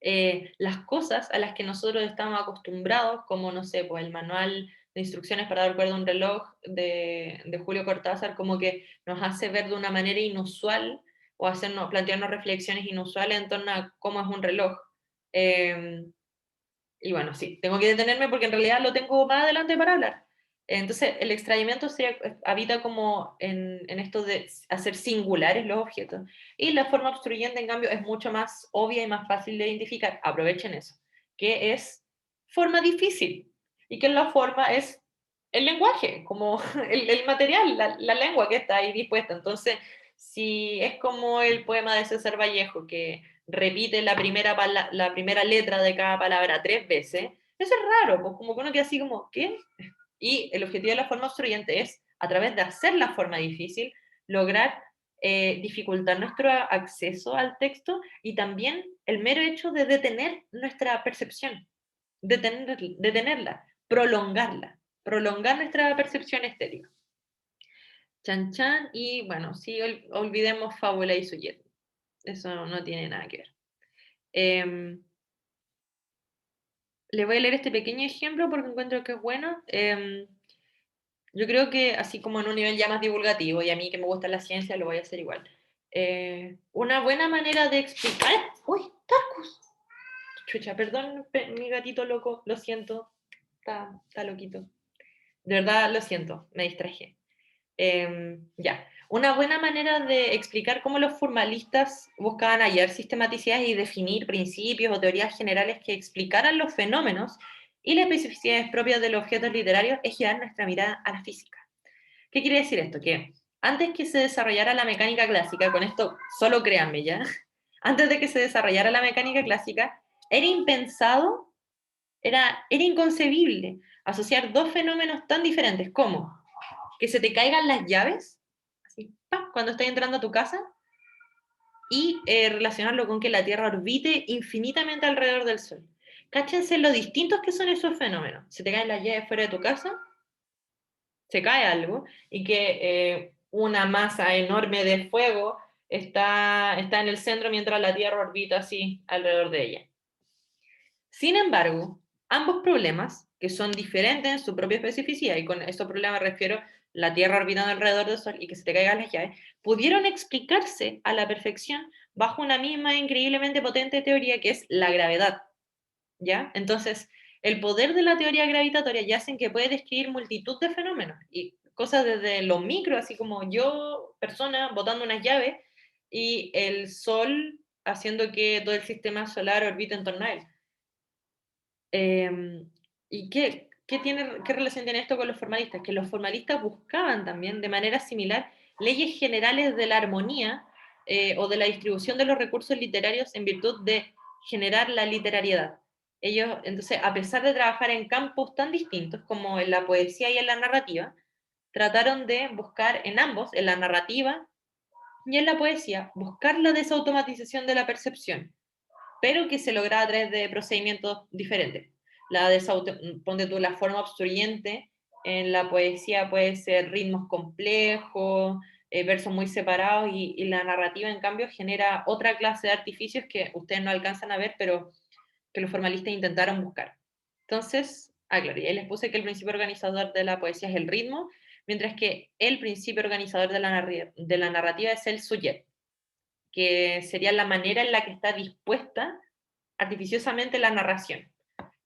las cosas a las que nosotros estamos acostumbrados, como, no sé, pues el manual de instrucciones para dar cuerda a un reloj de Julio Cortázar, como que nos hace ver de una manera inusual o hacernos, plantearnos reflexiones inusuales en torno a cómo es un reloj. Eh, y bueno, sí, tengo que detenerme porque en realidad lo tengo más adelante para hablar. Entonces, el extrañamiento habita como en esto de hacer singulares los objetos. Y la forma obstruyente, en cambio, es mucho más obvia y más fácil de identificar. Aprovechen eso. Que es forma difícil. Y que la forma es el lenguaje, como el material, la lengua que está ahí dispuesta. Entonces, si es como el poema de César Vallejo, que repite la primera letra de cada palabra 3 veces, eso es raro, pues como que uno queda así como, ¿qué? Y el objetivo de la forma obstruyente es, a través de hacer la forma difícil, lograr dificultar nuestro acceso al texto y también el mero hecho de detener nuestra percepción, detenerla, prolongar nuestra percepción estética. Chan chan, y bueno, sí, olvidemos Fábula y Suyet. Eso no tiene nada que ver. Le voy a leer este pequeño ejemplo porque encuentro que es bueno. Yo creo que así como en un nivel ya más divulgativo, y a mí que me gusta la ciencia, lo voy a hacer igual. Una buena manera de explicar... ¡Uy, Tarkus! Chucha, perdón, mi gatito loco, lo siento, está loquito. De verdad, lo siento, me distraje. Ya. Una buena manera de explicar cómo los formalistas buscaban hallar sistematicidades y definir principios o teorías generales que explicaran los fenómenos y las especificidades propias de los objetos literarios es llevar nuestra mirada a la física. ¿Qué quiere decir esto? Que antes que se desarrollara la mecánica clásica, con esto solo créanme ya, antes de que se desarrollara la mecánica clásica, era impensado, era inconcebible asociar dos fenómenos tan diferentes como que se te caigan las llaves, así, ¡pam!, cuando estás entrando a tu casa, y relacionarlo con que la Tierra orbite infinitamente alrededor del Sol. Cáchense lo distintos que son esos fenómenos. Se te caen las llaves fuera de tu casa, se cae algo, y que una masa enorme de fuego está en el centro mientras la Tierra orbita así alrededor de ella. Sin embargo, ambos problemas, que son diferentes en su propia especificidad, y con estos problemas me refiero la Tierra orbitando alrededor del Sol y que se te caigan las llaves, pudieron explicarse a la perfección bajo una misma increíblemente potente teoría que es la gravedad, ¿ya? Entonces, el poder de la teoría gravitatoria yace en que puede describir multitud de fenómenos, y cosas desde lo micro, así como yo, persona, botando unas llaves, y el Sol haciendo que todo el sistema solar orbite en torno a él. ¿Y qué relación tiene esto con los formalistas? Que los formalistas buscaban también, de manera similar, leyes generales de la armonía o de la distribución de los recursos literarios en virtud de generar la literariedad. Ellos, entonces, a pesar de trabajar en campos tan distintos como en la poesía y en la narrativa, trataron de buscar en ambos, en la narrativa y en la poesía, buscar la desautomatización de la percepción, pero que se lograba a través de procedimientos diferentes. Ponte tú, la forma obstruyente en la poesía puede ser ritmos complejos, versos muy separados, y la narrativa, en cambio, genera otra clase de artificios que ustedes no alcanzan a ver, pero que los formalistas intentaron buscar. Entonces, Ah, claro, y ahí les puse que el principio organizador de la poesía es el ritmo, mientras que el principio organizador de la narrativa es el sujet, que sería la manera en la que está dispuesta artificiosamente la narración.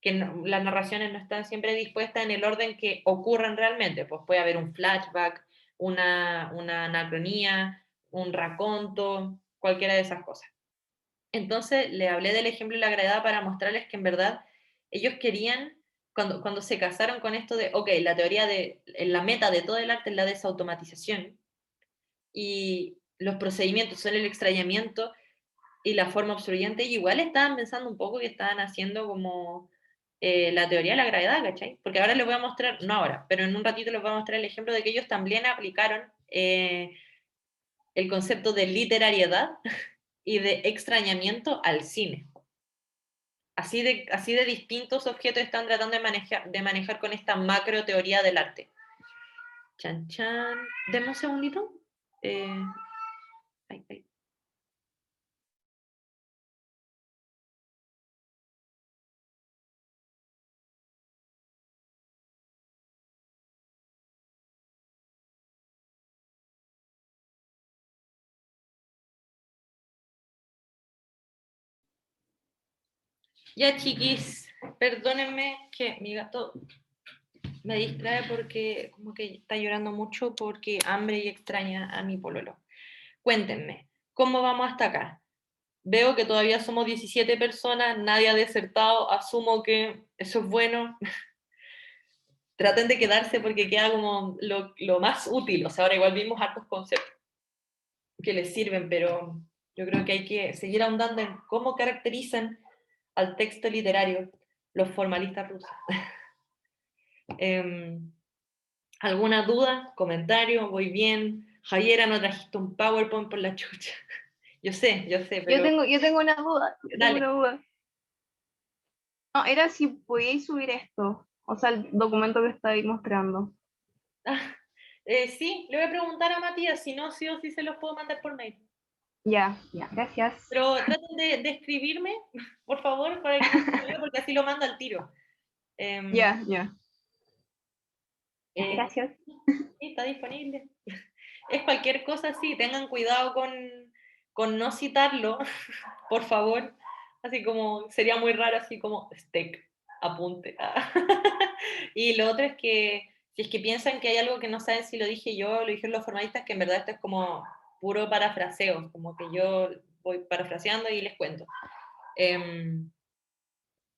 Que no, las narraciones no están siempre dispuestas en el orden que ocurren realmente, pues puede haber un flashback, una anacronía, un raconto, cualquiera de esas cosas. Entonces le hablé del ejemplo de la gravedad para mostrarles que en verdad ellos querían, cuando se casaron con esto de, ok, la teoría de, la meta de todo el arte es la desautomatización, y los procedimientos son el extrañamiento y la forma obstruyente, y igual estaban pensando un poco que estaban haciendo como la teoría de la gravedad, ¿cachai? Porque ahora les voy a mostrar, no ahora, pero en un ratito les voy a mostrar el ejemplo de que ellos también aplicaron el concepto de literariedad y de extrañamiento al cine. Así de distintos objetos están tratando de manejar con esta macro teoría del arte. Chan, chan. Deme un segundito. Ay, ay. Ya, chiquis, perdónenme que mi gato me distrae porque como que está llorando mucho porque hambre y extraña a mi pololo. Cuéntenme, ¿cómo vamos hasta acá? Veo que todavía somos 17 personas, nadie ha desertado, asumo que eso es bueno. Traten de quedarse porque queda como lo más útil, o sea, ahora igual vimos hartos conceptos que les sirven, pero yo creo que hay que seguir ahondando en cómo caracterizan al texto literario los formalistas rusos. ¿Alguna duda? ¿Comentario? ¿Voy bien? Javiera, no trajiste un PowerPoint por la chucha. Yo sé, pero Yo tengo una duda, yo tengo dale. una duda. No, era si podíais subir esto, o sea, el documento que estáis mostrando. Ah, sí, le voy a preguntar a Matías, si no, sí o sí se los puedo mandar por mail. Ya, ya, gracias. Pero traten de escribirme, por favor, para que no se me olvide, porque así lo mando al tiro. Eh, Ya, ya. eh, Gracias. sí, está disponible. Es cualquier cosa así, tengan cuidado con no citarlo, por favor. Así como, sería muy raro, así como, steak, apunte. Y lo otro es que, si es que piensan que hay algo que no saben si lo dije yo, lo dijeron los formalistas, que en verdad esto es como puro parafraseo, como que yo voy parafraseando y les cuento.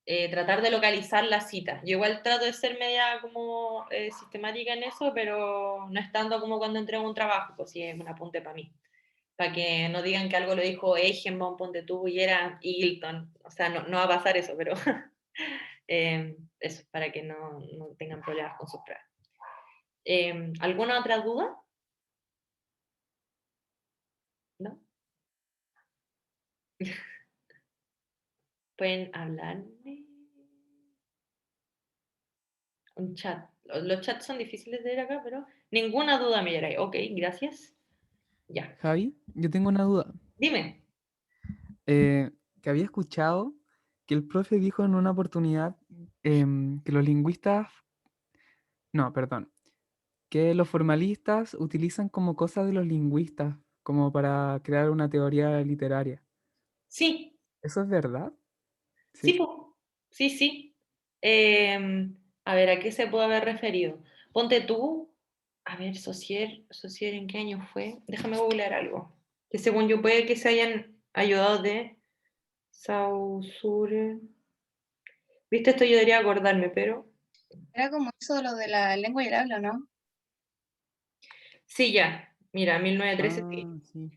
Tratar de localizar la cita. Yo igual trato de ser media como sistemática en eso, pero no estando como cuando entrego un trabajo, pues sí es un apunte para mí. Para que no digan que algo lo dijo Eigenbaum, ponte tú, y era Hilton. O sea, no va a pasar eso, pero eso, para que no tengan problemas con sus pruebas. ¿Alguna otra duda? ¿No? Pueden hablarme. Un chat. Los chats son difíciles de ver acá, pero ninguna duda me llegará. Ok, gracias. Ya. Javi, yo tengo una duda. Dime. Eh, que había escuchado que el profe dijo en una oportunidad que los lingüistas, no, perdón, que los formalistas utilizan como cosas de los lingüistas, como para crear una teoría literaria. Sí, ¿Eso es verdad? sí, Sí. po. Sí, sí. A ver, ¿a qué se puede haber referido? Ponte tú, a ver, Saussure, ¿en qué año fue? Déjame googlear algo. Que según yo puede que se hayan ayudado de Saussure. Viste, esto yo debería acordarme, pero... Era como eso de lo de la lengua y el habla, ¿no? Sí, ya. Mira, 1913, sí. Ah, sí.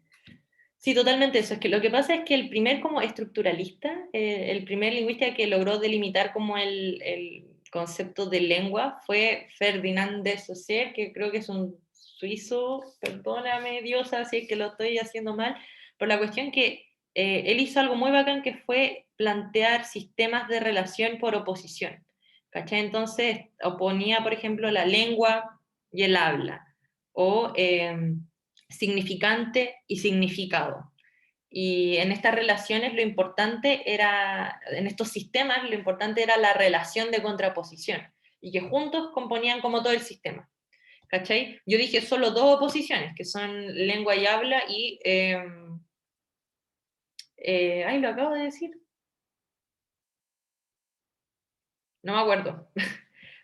Sí, totalmente eso. Es que lo que pasa es que el primer como estructuralista, el primer lingüista que logró delimitar como el concepto de lengua fue Ferdinand de Saussure, que creo que es un suizo, perdóname Diosa si es que lo estoy haciendo mal, pero la cuestión que él hizo algo muy bacán que fue plantear sistemas de relación por oposición. ¿Cachai? Entonces oponía, por ejemplo, la lengua y el habla, o significante y significado. Y en estas relaciones lo importante era, en estos sistemas, lo importante era la relación de contraposición. y que juntos componían como todo el sistema. ¿Cachai? Yo dije solo dos oposiciones, que son lengua y habla y... ay, lo acabo de decir. No me acuerdo.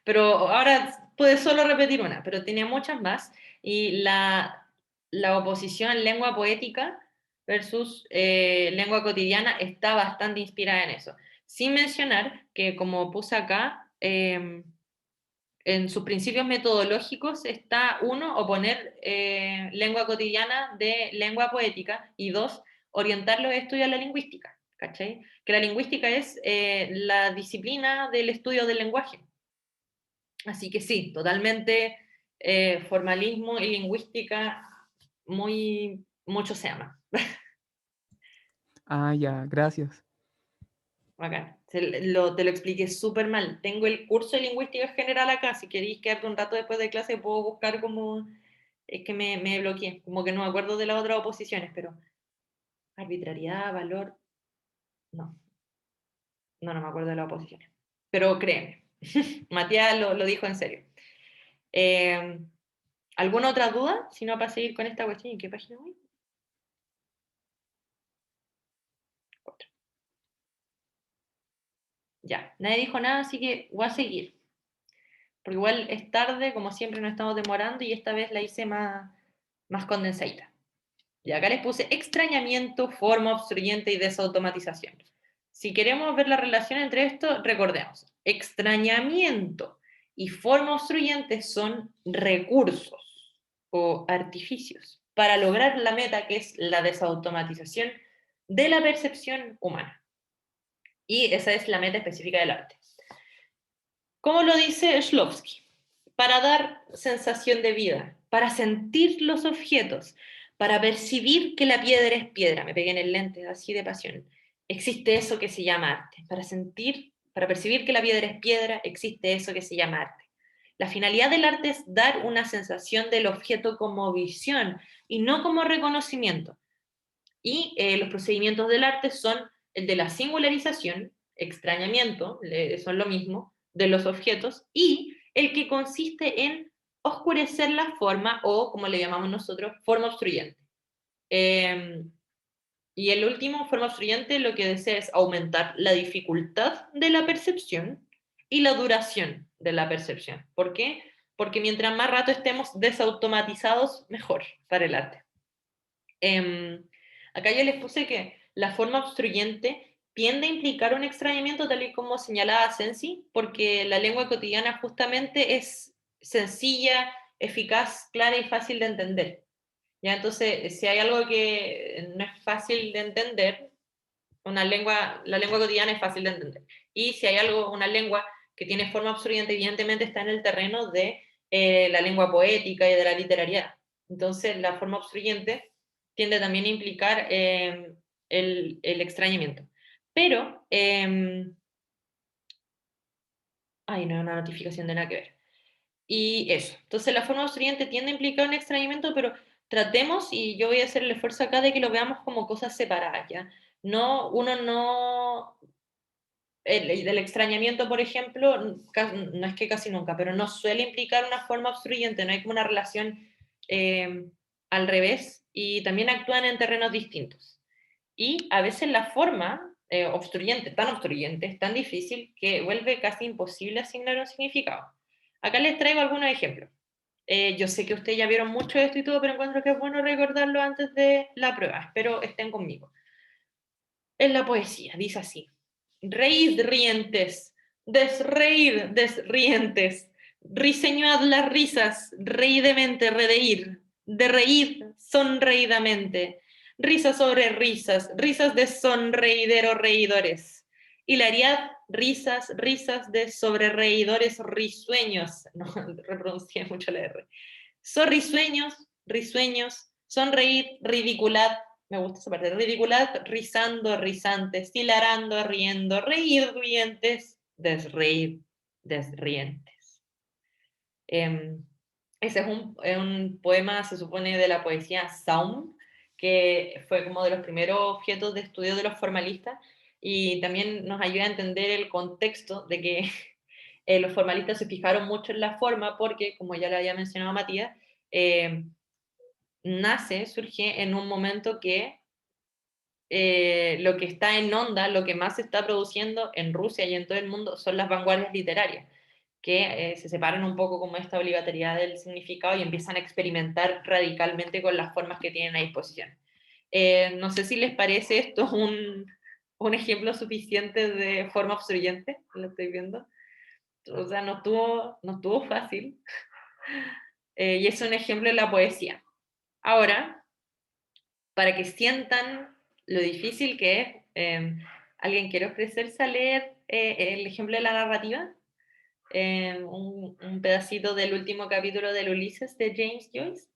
Pero ahora puede solo repetir una, pero tenía muchas más. Y la oposición lengua poética versus lengua cotidiana está bastante inspirada en eso. Sin mencionar que, como puse acá, en sus principios metodológicos está, uno, oponer lengua cotidiana de lengua poética, y dos, orientar los estudios a la lingüística, ¿cachai? Que la lingüística es la disciplina del estudio del lenguaje. Así que sí, totalmente formalismo y lingüística, mucho se ama. Ah, ya, gracias. Bacán. Te lo expliqué súper mal. Tengo el curso de lingüística general acá. Si queréis quedarte un rato después de clase, puedo buscar como... Es que me bloqueé. Como que no me acuerdo de las otras oposiciones, pero... Arbitrariedad, valor... No, no me acuerdo de las oposiciones. Pero créeme. Matías lo dijo en serio. Eh, ¿Alguna otra duda? Si no, para seguir con esta cuestión. ¿En qué página voy? Otra. Ya, nadie dijo nada, así que voy a seguir. Porque igual es tarde, como siempre nos estamos demorando, y esta vez la hice más condensadita. Y acá les puse extrañamiento, forma obstruyente y desautomatización. Si queremos ver la relación entre esto, recordemos, extrañamiento y forma obstruyente son recursos o artificios para lograr la meta, que es la desautomatización de la percepción humana. Y esa es la meta específica del arte. ¿Cómo lo dice Shklovsky? Para dar sensación de vida, para sentir los objetos, para percibir que la piedra es piedra. Me pegué en el lente, así de pasión. Existe eso que se llama arte. Para percibir que la piedra es piedra, existe eso que se llama arte. La finalidad del arte es dar una sensación del objeto como visión y no como reconocimiento. Y los procedimientos del arte son el de la singularización, extrañamiento, son lo mismo, de los objetos, y el que consiste en oscurecer la forma, o como le llamamos nosotros, forma obstruyente. Y el último, forma obstruyente, lo que desea es aumentar la dificultad de la percepción y la duración de la percepción. ¿Por qué? Porque mientras más rato estemos desautomatizados, mejor para el arte. Acá yo les puse que la forma obstruyente tiende a implicar un extrañamiento, tal y como señalaba Sensi, porque la lengua cotidiana justamente es sencilla, eficaz, clara y fácil de entender. ¿Ya? Entonces, si hay algo que no es fácil de entender, la lengua cotidiana es fácil de entender. Y si hay una lengua que tiene forma obstruyente, evidentemente está en el terreno de la lengua poética y de la literariedad. Entonces, la forma obstruyente tiende también a implicar el extrañamiento. Pero, ay, no, una notificación de nada que ver. Y eso. Entonces, la forma obstruyente tiende a implicar un extrañamiento, pero tratemos, y yo voy a hacer el esfuerzo acá de que lo veamos como cosas separadas, ¿ya? No, uno no... del extrañamiento, por ejemplo, no es que casi nunca, pero no suele implicar una forma obstruyente, no hay como una relación eh, al revés, y también actúan en terrenos distintos. Y a veces la forma obstruyente, es tan difícil que vuelve casi imposible asignar un significado. Acá les traigo algunos ejemplos. Yo sé que ustedes ya vieron mucho de esto y todo, pero encuentro que es bueno recordarlo antes de la prueba. Espero estén conmigo. En la poesía, dice así: reíd rientes, desreír desrientes, riseñad las risas, reídemente redeír, de reír sonreídamente, risas sobre risas, risas de sonreidero reidores, hilariad risas, risas de sobre reidores risueños, no repronuncié mucho la R, sorrisueños, risueños, sonreír, ridiculad, me gusta esa parte, ridiculad, rizando, rizantes, hilarando, riendo, reír, rientes, desreír, desrientes. Ese es un poema, se supone, de la poesía Saum, que fue como de los primeros objetos de estudio de los formalistas, y también nos ayuda a entender el contexto de que Los formalistas se fijaron mucho en la forma porque, como ya le había mencionado Matías, surge en un momento que lo que está en onda, lo que más se está produciendo en Rusia y en todo el mundo son las vanguardias literarias, que se separan un poco como esta obligatoriedad del significado y empiezan a experimentar radicalmente con las formas que tienen a disposición. No sé si les parece esto un ejemplo suficiente de forma obstruyente, lo estoy viendo. O sea, no estuvo fácil. Y es un ejemplo de la poesía. Ahora, para que sientan lo difícil que es, ¿alguien quiere ofrecerse a leer el ejemplo de la narrativa? Un pedacito del último capítulo del Ulises de James Joyce.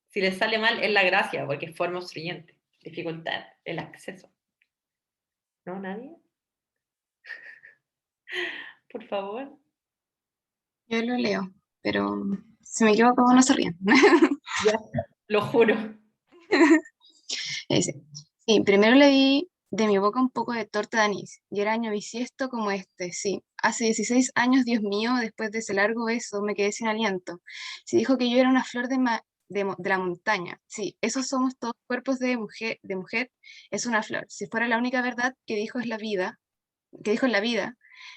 Si les sale mal, es la gracia, porque es forma obstruyente, dificultad, el acceso. ¿No? ¿Nadie? Por favor. Yo lo leo, pero si me equivoco, no se ríen. Ya, lo juro. Dice, sí, primero le di de mi boca un poco de torta de anís, y era año bisiesto como este, sí. Hace 16 años, Dios mío, después de ese largo beso, me quedé sin aliento. Si dijo que yo era una flor de la montaña, sí, esos somos todos cuerpos de mujer, es una flor. Si fuera la única verdad que dijo es la vida, que dijo en la vida,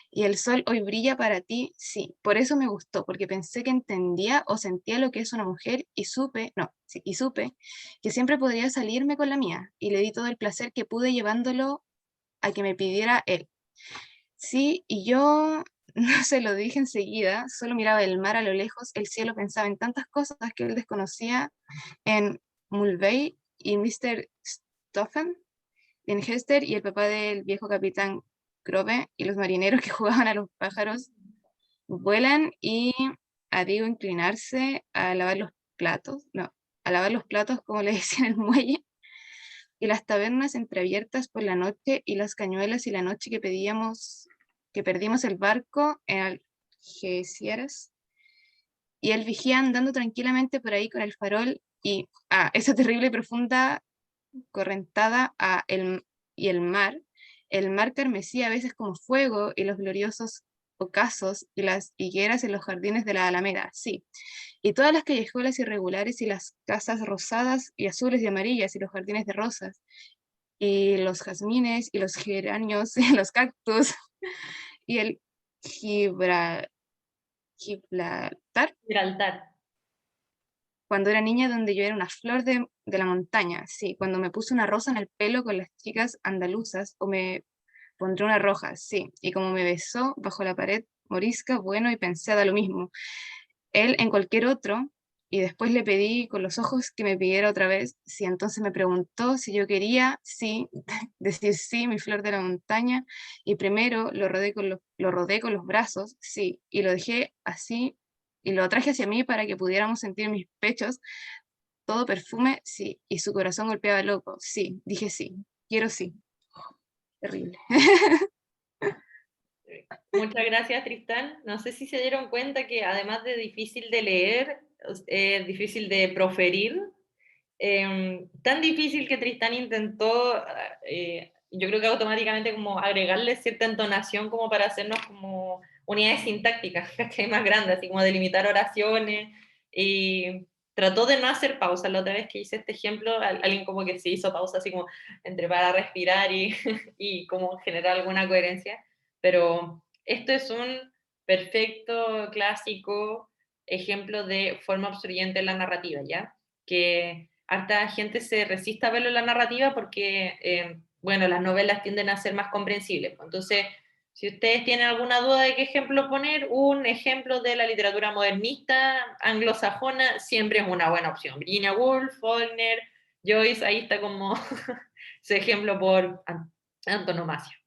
y el sol hoy brilla para ti, sí, por eso me gustó, porque pensé que entendía o sentía lo que es una mujer y supe, no, sí, y supe que siempre podría salirme con la mía, y le di todo el placer que pude llevándolo a que me pidiera él. Sí, y yo no se lo dije enseguida, solo miraba el mar a lo lejos, el cielo, pensaba en tantas cosas que él desconocía en Mulvey y Mr. Stoffen, en Hester y el papá del viejo capitán Grove y los marineros que jugaban a los pájaros vuelan y digo inclinarse a lavar los platos, no, a lavar los platos como le decían en el muelle, y las tabernas entreabiertas por la noche y las cañuelas y la noche que perdimos el barco en Algeciras y el vigía andando tranquilamente por ahí con el farol y esa terrible y profunda correntada y el mar carmesí a veces como fuego y los gloriosos ocasos y las higueras en los jardines de la Alameda, sí, y todas las callejuelas irregulares y las casas rosadas y azules y amarillas y los jardines de rosas y los jazmines y los geranios y los cactus y el Gibraltar Gibraltar. cuando era niña, donde yo era una flor de la montaña, sí, cuando me puse una rosa en el pelo con las chicas andaluzas, o me pondré una roja, sí, y como me besó bajo la pared morisca, bueno, y pensé da lo mismo, él en cualquier otro, y después le pedí con los ojos que me pidiera otra vez, sí, entonces me preguntó si yo quería, sí, decir sí, mi flor de la montaña, y primero lo rodé con los brazos, sí, y lo dejé así, y lo traje hacia mí para que pudiéramos sentir mis pechos, todo perfume, sí, y su corazón golpeaba loco, sí, dije sí, quiero sí. Terrible. Muchas gracias, Tristán. No sé si se dieron cuenta que además de difícil de leer, es difícil de proferir. Tan difícil que Tristán intentó, yo creo que automáticamente como agregarle cierta entonación como para hacernos como unidades sintácticas, que más grandes, así como delimitar oraciones, y trató de no hacer pausas. La otra vez que hice este ejemplo, alguien como que se hizo pausa así como entre para respirar y, y como generar alguna coherencia, pero esto es un perfecto, clásico ejemplo de forma obstruyente en la narrativa, ¿ya? Que harta gente se resiste a verlo en la narrativa porque, bueno, las novelas tienden a ser más comprensibles. Entonces, si ustedes tienen alguna duda de qué ejemplo poner, un ejemplo de la literatura modernista anglosajona siempre es una buena opción. Virginia Woolf, Faulkner, Joyce, ahí está como su ejemplo por antonomasia.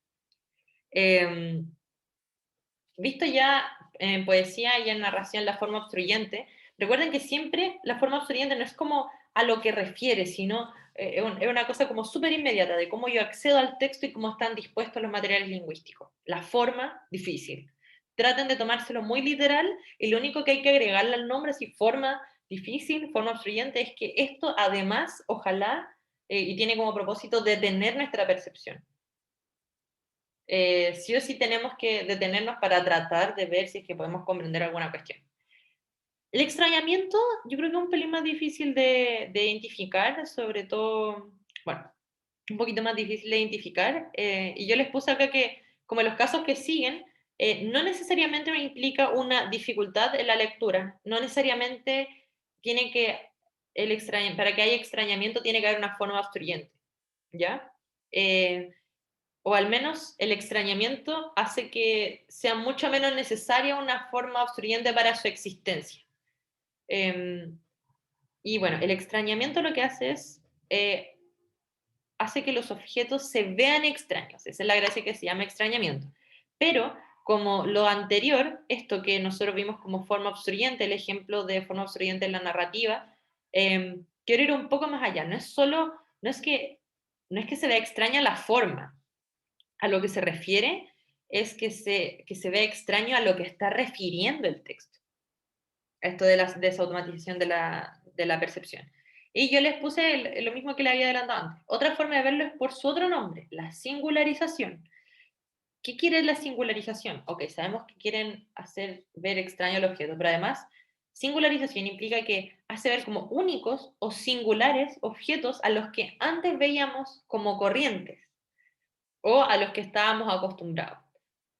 Visto ya en poesía y en narración la forma obstruyente, recuerden que siempre la forma obstruyente no es como a lo que refiere, sino es una cosa como súper inmediata de cómo yo accedo al texto y cómo están dispuestos los materiales lingüísticos. La forma, difícil. Traten de tomárselo muy literal y lo único que hay que agregarle al nombre, si forma difícil, forma obstruyente, es que esto además, ojalá, y tiene como propósito detener nuestra percepción. sí o sí tenemos que detenernos para tratar de ver si es que podemos comprender alguna cuestión. El extrañamiento yo creo que es un pelín más difícil de identificar, sobre todo, bueno, un poquito más difícil de identificar, y yo les puse acá que, como en los casos que siguen, no necesariamente implica una dificultad en la lectura, no necesariamente tiene que, para que haya extrañamiento tiene que haber una forma obstruyente, ¿ya? O al menos el extrañamiento hace que sea mucho menos necesaria una forma obstruyente para su existencia. Y bueno, el extrañamiento lo que hace es hace que los objetos se vean extraños. Esa es la gracia que se llama extrañamiento. Pero, como lo anterior, esto que nosotros vimos como forma obstruyente, el ejemplo de forma obstruyente en la narrativa, quiero ir un poco más allá. No es que se vea extraña la forma. A lo que se refiere es que se vea extraño a lo que está refiriendo el texto. Esto de la desautomatización de la percepción. Y yo les puse lo mismo que le había adelantado antes. Otra forma de verlo es por su otro nombre, la singularización. ¿Qué quiere la singularización? Ok, sabemos que quieren hacer ver extraño el objeto, pero además, singularización implica que hace ver como únicos o singulares objetos a los que antes veíamos como corrientes o a los que estábamos acostumbrados.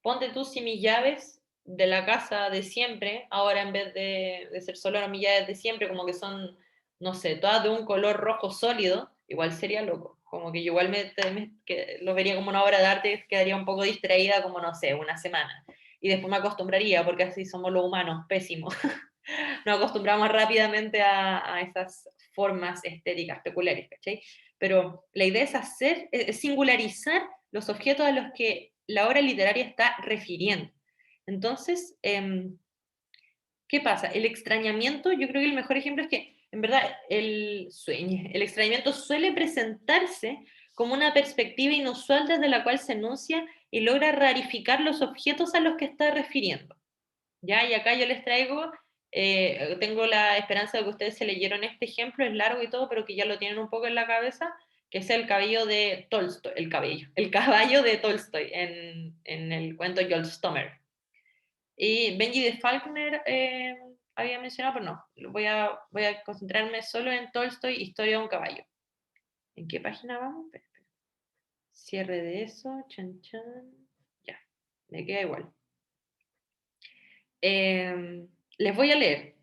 Ponte tú si mis llaves de la casa de siempre, ahora en vez de ser solo mis llaves de siempre, como que son, no sé, todas de un color rojo sólido, igual sería loco. Como que yo igual que lo vería como una obra de arte, quedaría un poco distraída como, no sé, una semana. Y después me acostumbraría, porque así somos los humanos, pésimos. Nos acostumbramos rápidamente a esas formas estéticas peculiares, ¿cachai? Pero la idea es singularizar los objetos a los que la obra literaria está refiriendo. Entonces, ¿qué pasa? El extrañamiento, yo creo que el mejor ejemplo es que, en verdad, el extrañamiento suele presentarse como una perspectiva inusual desde la cual se enuncia y logra rarificar los objetos a los que está refiriendo. ¿Ya? Y acá yo les traigo, tengo la esperanza de que ustedes se leyeron este ejemplo, es largo y todo, pero que ya lo tienen un poco en la cabeza, que es el caballo de Tolstoy, el caballo de Tolstoy en el cuento Yolstomer. Y Benji de Faulkner había mencionado, pero no, voy a concentrarme solo en Tolstoy, Historia de un caballo. ¿En qué página vamos? Espera. Cierre de eso, chan chan, ya, me queda igual. Les voy a leer,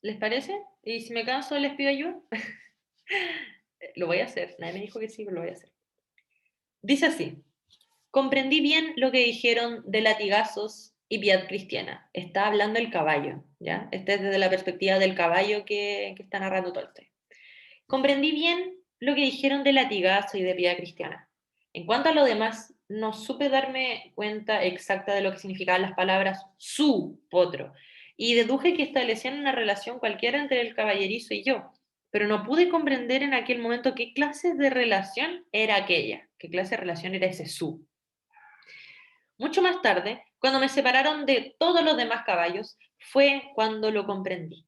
¿les parece? Y si me canso, les pido ayuda. Lo voy a hacer, nadie me dijo que sí, pero lo voy a hacer. Dice así: comprendí bien lo que dijeron de latigazos y piedad cristiana. Está hablando el caballo, ¿ya? Este es desde la perspectiva del caballo que está narrando Tolstoy. Comprendí bien lo que dijeron de latigazo y de piedad cristiana. En cuanto a lo demás, no supe darme cuenta exacta de lo que significaban las palabras su potro, y deduje que establecían una relación cualquiera entre el caballerizo y yo, pero no pude comprender en aquel momento qué clase de relación era aquella, qué clase de relación era ese su. Mucho más tarde, cuando me separaron de todos los demás caballos, fue cuando lo comprendí.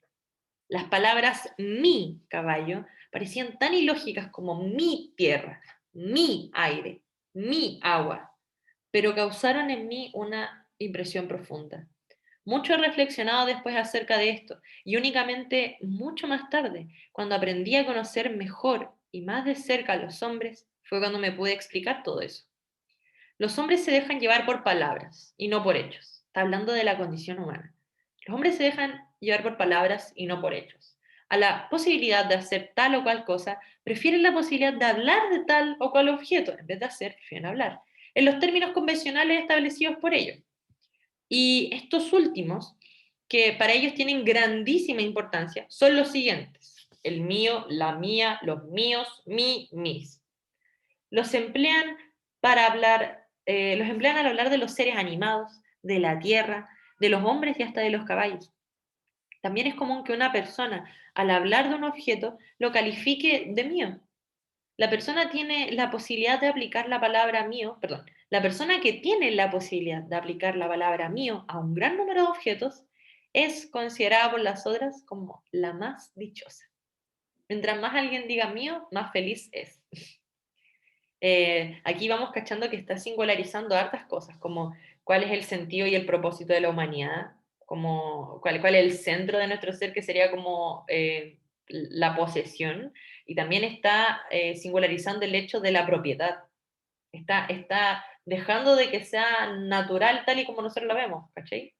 Las palabras mi caballo parecían tan ilógicas como mi tierra, mi aire, mi agua, pero causaron en mí una impresión profunda. Mucho he reflexionado después acerca de esto, y únicamente mucho más tarde, cuando aprendí a conocer mejor y más de cerca a los hombres, fue cuando me pude explicar todo eso. Los hombres se dejan llevar por palabras y no por hechos. Está hablando de la condición humana. Los hombres se dejan llevar por palabras y no por hechos. A la posibilidad de hacer tal o cual cosa, prefieren la posibilidad de hablar de tal o cual objeto. En vez de hacer, prefieren hablar, en los términos convencionales establecidos por ellos. Y estos últimos, que para ellos tienen grandísima importancia, son los siguientes: el mío, la mía, los míos, mis. Los emplean los emplean al hablar de los seres animados, de la tierra, de los hombres y hasta de los caballos. También es común que una persona, al hablar de un objeto, lo califique de mío. La persona tiene la posibilidad de aplicar la palabra mío, perdón, la persona que tiene la posibilidad de aplicar la palabra mío a un gran número de objetos es considerada por las otras como la más dichosa. Mientras más alguien diga mío, más feliz es. Aquí vamos cachando que está singularizando hartas cosas, como cuál es el sentido y el propósito de la humanidad, como cuál es el centro de nuestro ser, que sería como la posesión, y también está singularizando el hecho de la propiedad. Está dejando de que sea natural tal y como nosotros la vemos, ¿cachai?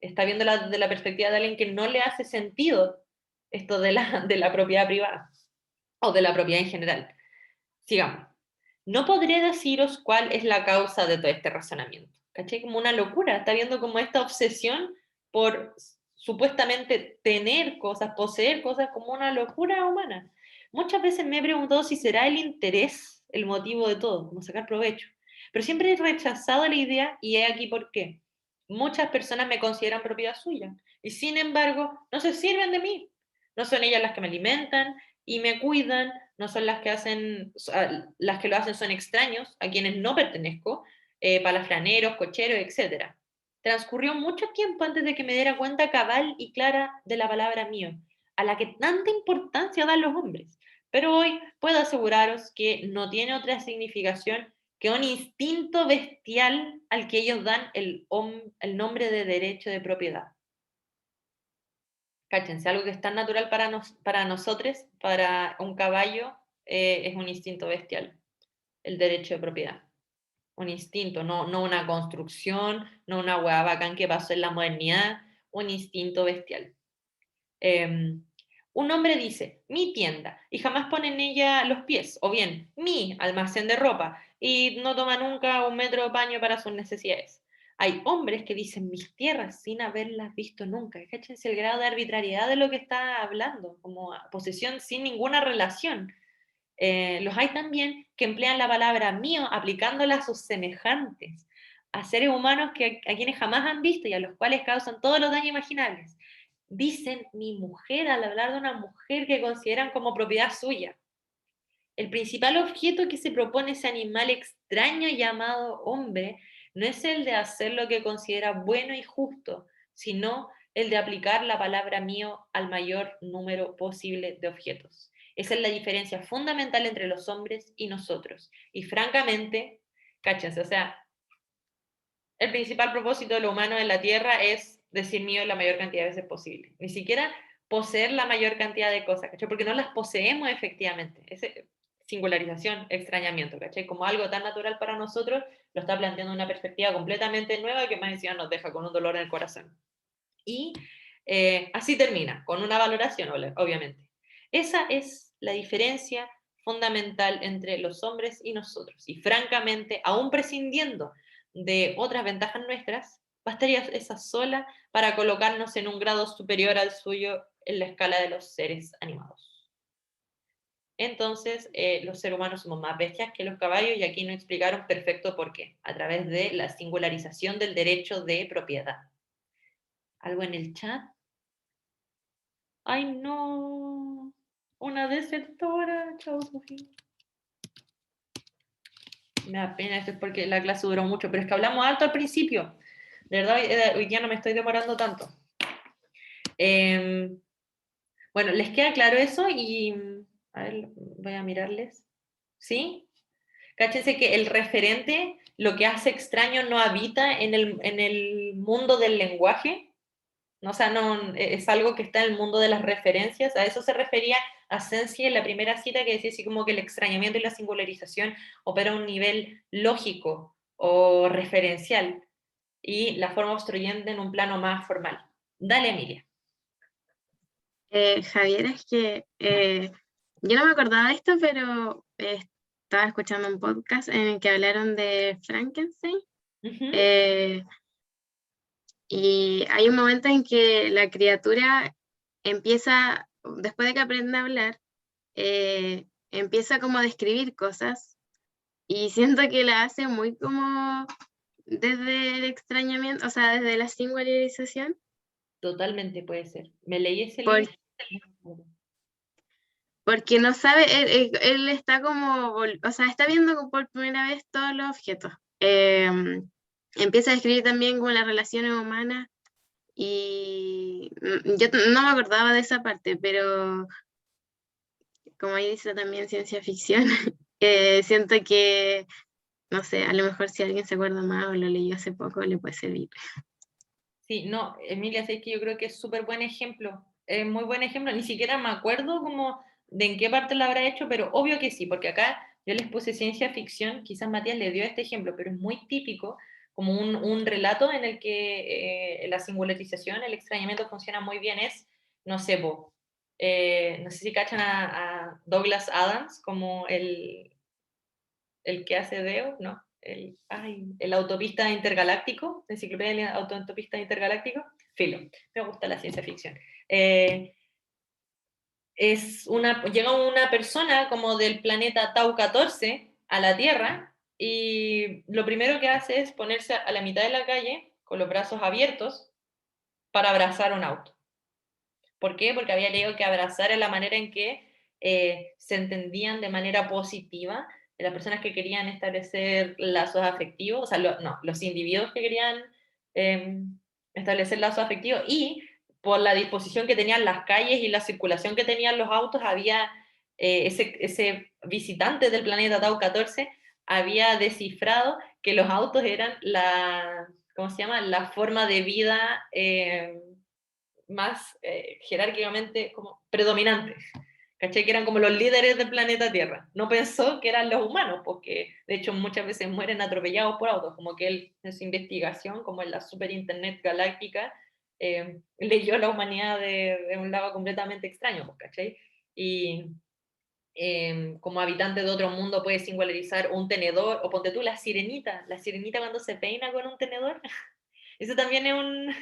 Está viendo de la perspectiva de alguien que no le hace sentido esto de la propiedad privada, o de la propiedad en general. Sigamos. No podré deciros cuál es la causa de todo este razonamiento. ¿Cachai? Como una locura. Está viendo como esta obsesión por supuestamente tener cosas, poseer cosas, como una locura humana. Muchas veces me he preguntado si será el interés el motivo de todo, como sacar provecho. Pero siempre he rechazado la idea y he aquí por qué. Muchas personas me consideran propiedad suya y sin embargo no se sirven de mí. No son ellas las que me alimentan y me cuidan, no son las que hacen, las que lo hacen son extraños, a quienes no pertenezco, palafraneros, cocheros, etc. Transcurrió mucho tiempo antes de que me diera cuenta cabal y clara de la palabra mío, a la que tanta importancia dan los hombres. Pero hoy puedo aseguraros que no tiene otra significación que un instinto bestial al que ellos dan el nombre de derecho de propiedad. Cáchense, algo que es tan natural para nosotros, para un caballo, es un instinto bestial, el derecho de propiedad. Un instinto, no una construcción, no una hueá bacán que pasó en la modernidad, un instinto bestial. Un hombre dice, mi tienda, y jamás pone en ella los pies, o bien, mi almacén de ropa, y no toma nunca un metro de paño para sus necesidades. Hay hombres que dicen mis tierras sin haberlas visto nunca. Fíjense el grado de arbitrariedad de lo que está hablando, como posesión sin ninguna relación. Los hay también que emplean la palabra mío aplicándola a sus semejantes, a seres humanos a quienes jamás han visto y a los cuales causan todos los daños imaginables. Dicen mi mujer al hablar de una mujer que consideran como propiedad suya. El principal objeto que se propone ese animal extraño llamado hombre no es el de hacer lo que considera bueno y justo, sino el de aplicar la palabra mío al mayor número posible de objetos. Esa es la diferencia fundamental entre los hombres y nosotros. Y francamente, cáchense, o sea, el principal propósito de lo humano en la Tierra es decir mío la mayor cantidad de veces posible. Ni siquiera poseer la mayor cantidad de cosas, ¿cachai? Porque no las poseemos efectivamente. Ese, singularización, extrañamiento, ¿cachai? Como algo tan natural para nosotros, lo está planteando una perspectiva completamente nueva que más encima nos deja con un dolor en el corazón. Y así termina, con una valoración, obviamente. Esa es la diferencia fundamental entre los hombres y nosotros. Y francamente, aún prescindiendo de otras ventajas nuestras, bastaría esa sola para colocarnos en un grado superior al suyo en la escala de los seres animados. Entonces, los seres humanos somos más bestias que los caballos y aquí nos explicaron perfecto por qué, a través de la singularización del derecho de propiedad. ¿Algo en el chat? ¡Ay, no! Una desertora. Chao, Sofía. Me da pena, esto es porque la clase duró mucho, pero es que hablamos alto al principio. De verdad, hoy día no me estoy demorando tanto. Bueno, ¿les queda claro eso? Y, a ver, voy a mirarles. ¿Sí? Cáchense que el referente, lo que hace extraño, no habita en el mundo del lenguaje. No, o sea, no, es algo que está en el mundo de las referencias. A eso se refería a Sensi en la primera cita, que decía así como que el extrañamiento y la singularización opera a un nivel lógico o referencial y la forma obstruyente en un plano más formal. Dale, Emilia. Javier, es que yo no me acordaba de esto, pero estaba escuchando un podcast en el que hablaron de Frankenstein. Uh-huh. Y hay un momento en que la criatura empieza, después de que aprende a hablar, empieza como a describir cosas y siento que la hace muy como desde el extrañamiento, o sea, desde la singularización. Totalmente puede ser. Me leí ese Por- libro. Porque no sabe, él está como, o sea, está viendo por primera vez todos los objetos. Empieza a describir también como las relaciones humanas y yo no me acordaba de esa parte, pero como ahí dice también ciencia ficción, Siento que, no sé, a lo mejor si alguien se acuerda más o lo leyó hace poco, le puede servir. Sí, no, Emilia, sé que yo creo que es súper buen ejemplo, muy buen ejemplo, ni siquiera me acuerdo como de en qué parte lo habrá hecho, pero obvio que sí, porque acá yo les puse ciencia ficción, quizás Matías le dio este ejemplo, pero es muy típico, como un relato en el que la singularización, el extrañamiento funciona muy bien, es, no sé, no sé si cachan a Douglas Adams como el que hace Deo, ¿no? El autopista intergaláctico, enciclopedia del autopista intergaláctico, filo, me gusta la ciencia ficción. Llega una persona como del planeta Tau 14 a la Tierra y lo primero que hace es ponerse a la mitad de la calle con los brazos abiertos para abrazar un auto. ¿Por qué? Porque había leído que abrazar es la manera en que se entendían de manera positiva las personas que querían establecer lazos afectivos, o sea, los individuos que querían establecer lazos afectivos, y por la disposición que tenían las calles y la circulación que tenían los autos, había ese visitante del planeta Tau 14 había descifrado que los autos eran ¿cómo se llama? La forma de vida más jerárquicamente como predominantes, ¿cachai? Que eran como los líderes del planeta Tierra. No pensó que eran los humanos, porque de hecho muchas veces mueren atropellados por autos, como que él en su investigación, como en la super internet galáctica, leyó la humanidad de un lado completamente extraño, ¿cachai? Y como habitante de otro mundo puede singularizar un tenedor, o ponte tú la sirenita cuando se peina con un tenedor, eso también es un...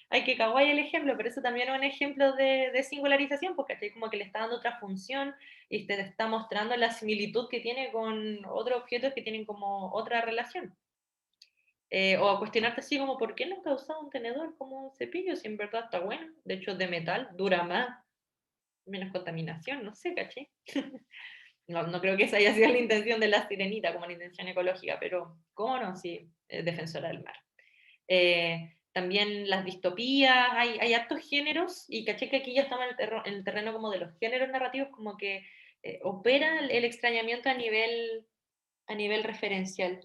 Hay que kawaii el ejemplo, pero eso también es un ejemplo de singularización, porque ¿cachai? Como que le está dando otra función y te está mostrando la similitud que tiene con otros objetos que tienen como otra relación. O cuestionarte así como, ¿por qué nunca he usado un tenedor como un cepillo si en verdad está bueno? De hecho, es de metal, dura más, menos contaminación, no sé, ¿cachai? No creo que esa haya sido la intención de la sirenita como la intención ecológica, pero ¿cómo no? Sí, es defensora del mar. También las distopías, hay hartos géneros, y caché que aquí ya estamos en el terreno como de los géneros narrativos, como que opera el extrañamiento a nivel referencial.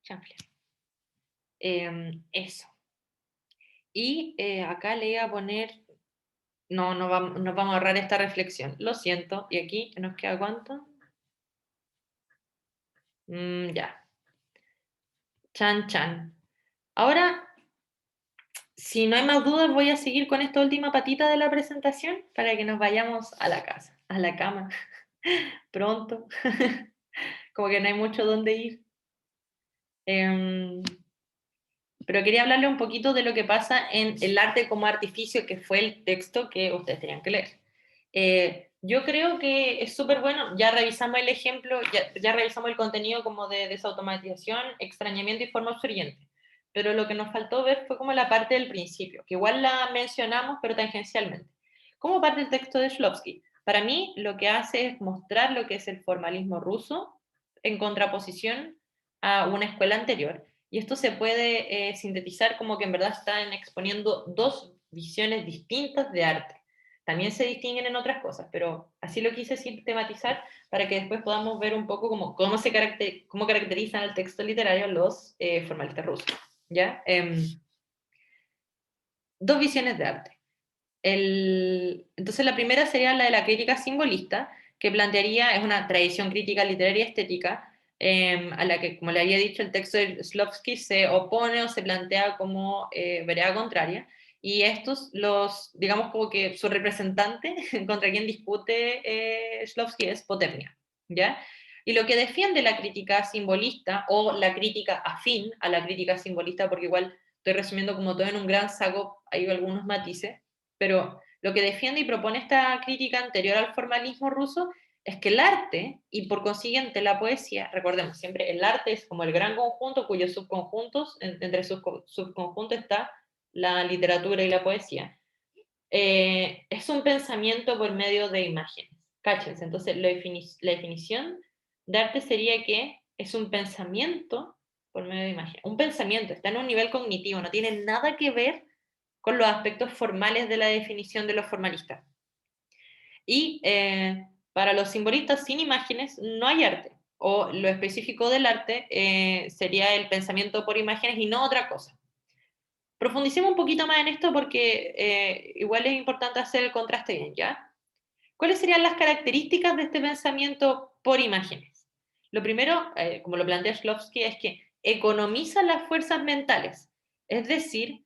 Chanfle. Eso. Y acá le iba a poner, nos vamos a ahorrar esta reflexión, lo siento, y aquí nos queda ¿cuánto? Ya. Chan, chan. Ahora, si no hay más dudas, voy a seguir con esta última patita de la presentación para que nos vayamos a la casa, a la cama, pronto. Como que no hay mucho donde ir. Pero quería hablarle un poquito de lo que pasa en el arte como artificio, que fue el texto que ustedes tenían que leer. Yo creo que es súper bueno, ya revisamos el ejemplo, ya revisamos el contenido como de desautomatización, extrañamiento y forma absorbente, pero lo que nos faltó ver fue como la parte del principio, que igual la mencionamos, pero tangencialmente. ¿Cómo parte el texto de Shklovsky? Para mí lo que hace es mostrar lo que es el formalismo ruso en contraposición a una escuela anterior, y esto se puede sintetizar como que en verdad están exponiendo dos visiones distintas de arte. También se distinguen en otras cosas, pero así lo quise sistematizar para que después podamos ver un poco cómo caracterizan el texto literario los formalistas rusos. ¿Ya? Dos visiones de arte. Entonces la primera sería la de la crítica simbolista, que plantearía, es una tradición crítica literaria y estética, a la que, como le había dicho, el texto de Shklovsky se opone o se plantea como vereda contraria, y estos, digamos como que su representante contra quien discute Shklovsky es Potemkin, ¿ya? Y lo que defiende la crítica simbolista, o la crítica afín a la crítica simbolista, porque igual estoy resumiendo como todo en un gran saco, hay algunos matices, pero lo que defiende y propone esta crítica anterior al formalismo ruso es que el arte, y por consiguiente la poesía, recordemos siempre, el arte es como el gran conjunto cuyos subconjuntos, entre sus subconjuntos está la literatura y la poesía, es un pensamiento por medio de imágenes. Cáchense, entonces la definición de arte sería que es un pensamiento por medio de imágenes. Un pensamiento, está en un nivel cognitivo, no tiene nada que ver con los aspectos formales de la definición de los formalistas. Y Para los simbolistas sin imágenes no hay arte, o lo específico del arte sería el pensamiento por imágenes y no otra cosa. Profundicemos un poquito más en esto porque igual es importante hacer el contraste bien, ¿ya? ¿Cuáles serían las características de este pensamiento por imágenes? Lo primero, como lo plantea Shklovsky, es que economiza las fuerzas mentales, es decir,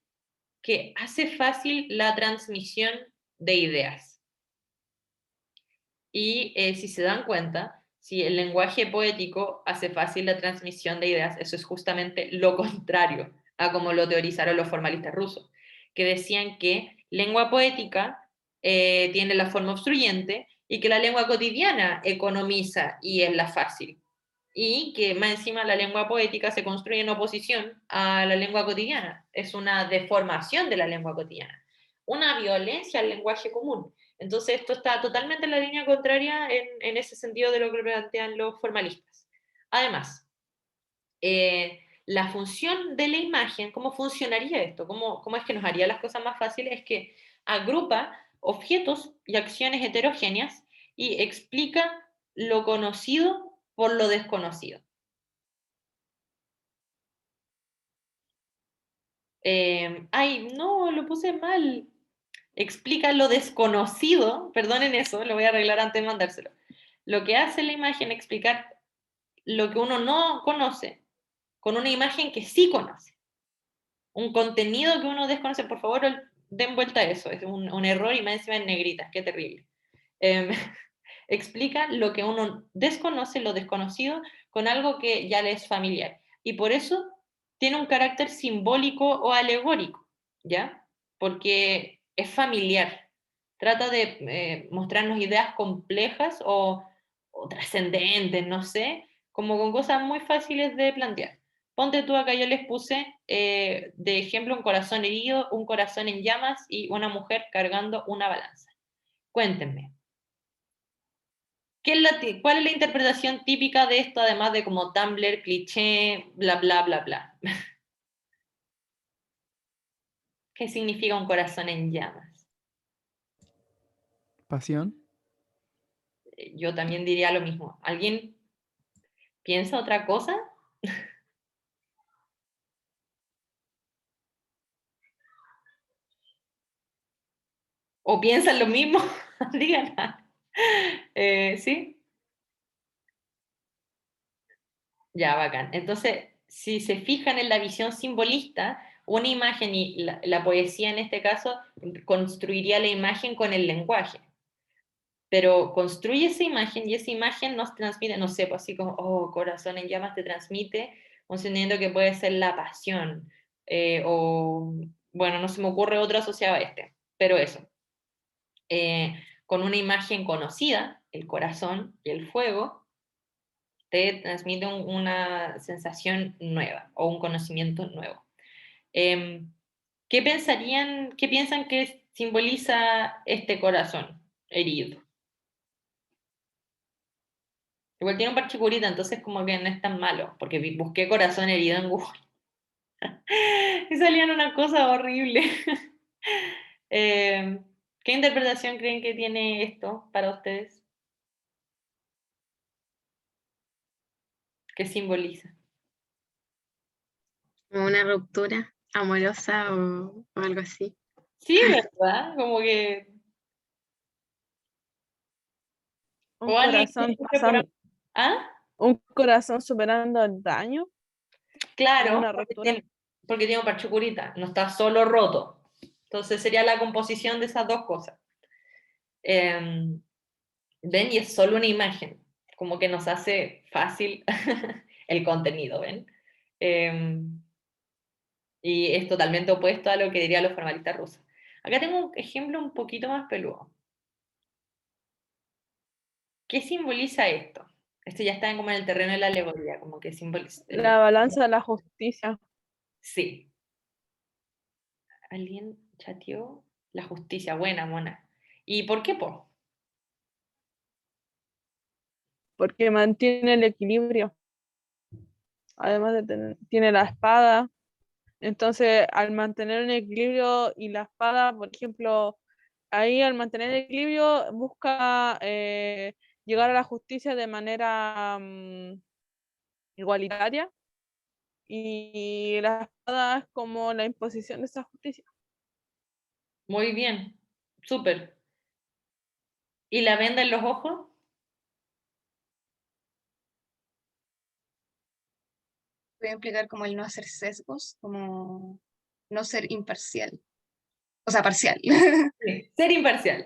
que hace fácil la transmisión de ideas. Y si se dan cuenta, si el lenguaje poético hace fácil la transmisión de ideas, eso es justamente lo contrario a como lo teorizaron los formalistas rusos, que decían que lengua poética tiene la forma obstruyente y que la lengua cotidiana economiza y es la fácil. Y que más encima la lengua poética se construye en oposición a la lengua cotidiana. Es una deformación de la lengua cotidiana, una violencia al lenguaje común. Entonces esto está totalmente en la línea contraria en ese sentido de lo que plantean los formalistas. Además, la función de la imagen, ¿cómo funcionaría esto? ¿Cómo es que nos haría las cosas más fáciles? Es que agrupa objetos y acciones heterogéneas y explica lo conocido por lo desconocido. Ay, no, lo puse mal. Explica lo desconocido, perdonen eso, lo voy a arreglar antes de mandárselo. Lo que hace la imagen es explicar lo que uno no conoce con una imagen que sí conoce. Un contenido que uno desconoce, por favor, den vuelta a eso, es un error y más encima en negritas, qué terrible. Explica lo que uno desconoce, lo desconocido, con algo que ya le es familiar. Y por eso tiene un carácter simbólico o alegórico, ¿ya? Porque es familiar. Trata de mostrarnos ideas complejas o trascendentes, no sé, como con cosas muy fáciles de plantear. Ponte tú acá, yo les puse de ejemplo un corazón herido, un corazón en llamas y una mujer cargando una balanza. Cuéntenme, ¿cuál es la interpretación típica de esto, además de como Tumblr, cliché, bla, bla, bla, bla? ¿Qué significa un corazón en llamas? Pasión. Yo también diría lo mismo. ¿Alguien piensa otra cosa? ¿O piensan lo mismo? Digan. ¿Sí? Ya, bacán. Entonces, si se fijan en la visión simbolista, una imagen y la poesía en este caso construiría la imagen con el lenguaje. Pero construye esa imagen y esa imagen nos transmite, no sé, pues así como, oh, corazón en llamas te transmite un sentimiento que puede ser la pasión, o, bueno, no se me ocurre otro asociado a este, pero eso. Con una imagen conocida, el corazón y el fuego, te transmite una sensación nueva o un conocimiento nuevo. ¿Qué qué piensan que simboliza este corazón herido? Igual tiene un parche curita, entonces como que no es tan malo, porque busqué corazón herido en Google y salían una cosa horrible. ¿Qué interpretación creen que tiene esto para ustedes? ¿Qué simboliza? Una ruptura amorosa o algo así. Sí, ¿verdad? Como que... Un O alguien que corazón sufre por... ¿Ah? un corazón superando el daño, Claro, una ruptura. porque tiene un parche curita, no está solo roto. Entonces sería la composición de esas dos cosas. ¿Ven? Y es solo una imagen, como que nos hace fácil el contenido, ¿ven? Y es totalmente opuesto a lo que dirían los formalistas rusos. Acá tengo un ejemplo un poquito más peludo. ¿Qué simboliza esto? Esto ya está como en el terreno de la alegoría, como que simboliza... La balanza de la justicia. Sí. ¿Alguien chateó? La justicia, buena, mona. ¿Y por qué, po? Porque mantiene el equilibrio. Además de tener, tiene la espada. Entonces, al mantener un equilibrio y la espada, por ejemplo, ahí al mantener el equilibrio busca llegar a la justicia de manera igualitaria, y la espada es como la imposición de esa justicia. Muy bien, súper. ¿Y la venda en los ojos? Voy a implicar como el no hacer sesgos, como no ser imparcial. O sea, parcial. Sí, ser imparcial.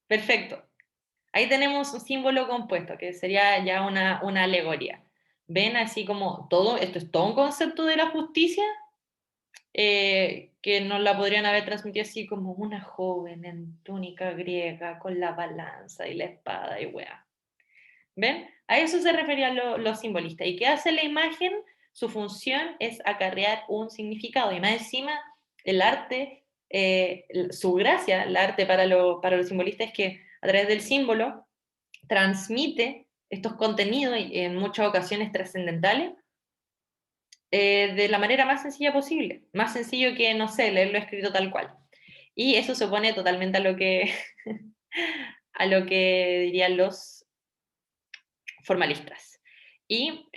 Perfecto. Ahí tenemos un símbolo compuesto, que sería ya una alegoría. ¿Ven así como todo, esto es todo un concepto de la justicia? Que nos la podrían haber transmitido así como una joven en túnica griega con la balanza y la espada y weá. ¿Ven? A eso se referían los simbolistas. ¿Y qué hace la imagen? Su función es acarrear un significado. Y más encima, el arte, su gracia, el arte para los simbolistas es que a través del símbolo transmite estos contenidos, en muchas ocasiones trascendentales, de la manera más sencilla posible. Más sencillo que, no sé, leerlo escrito tal cual. Y eso se opone totalmente a lo que, a lo que dirían los formalistas. Y,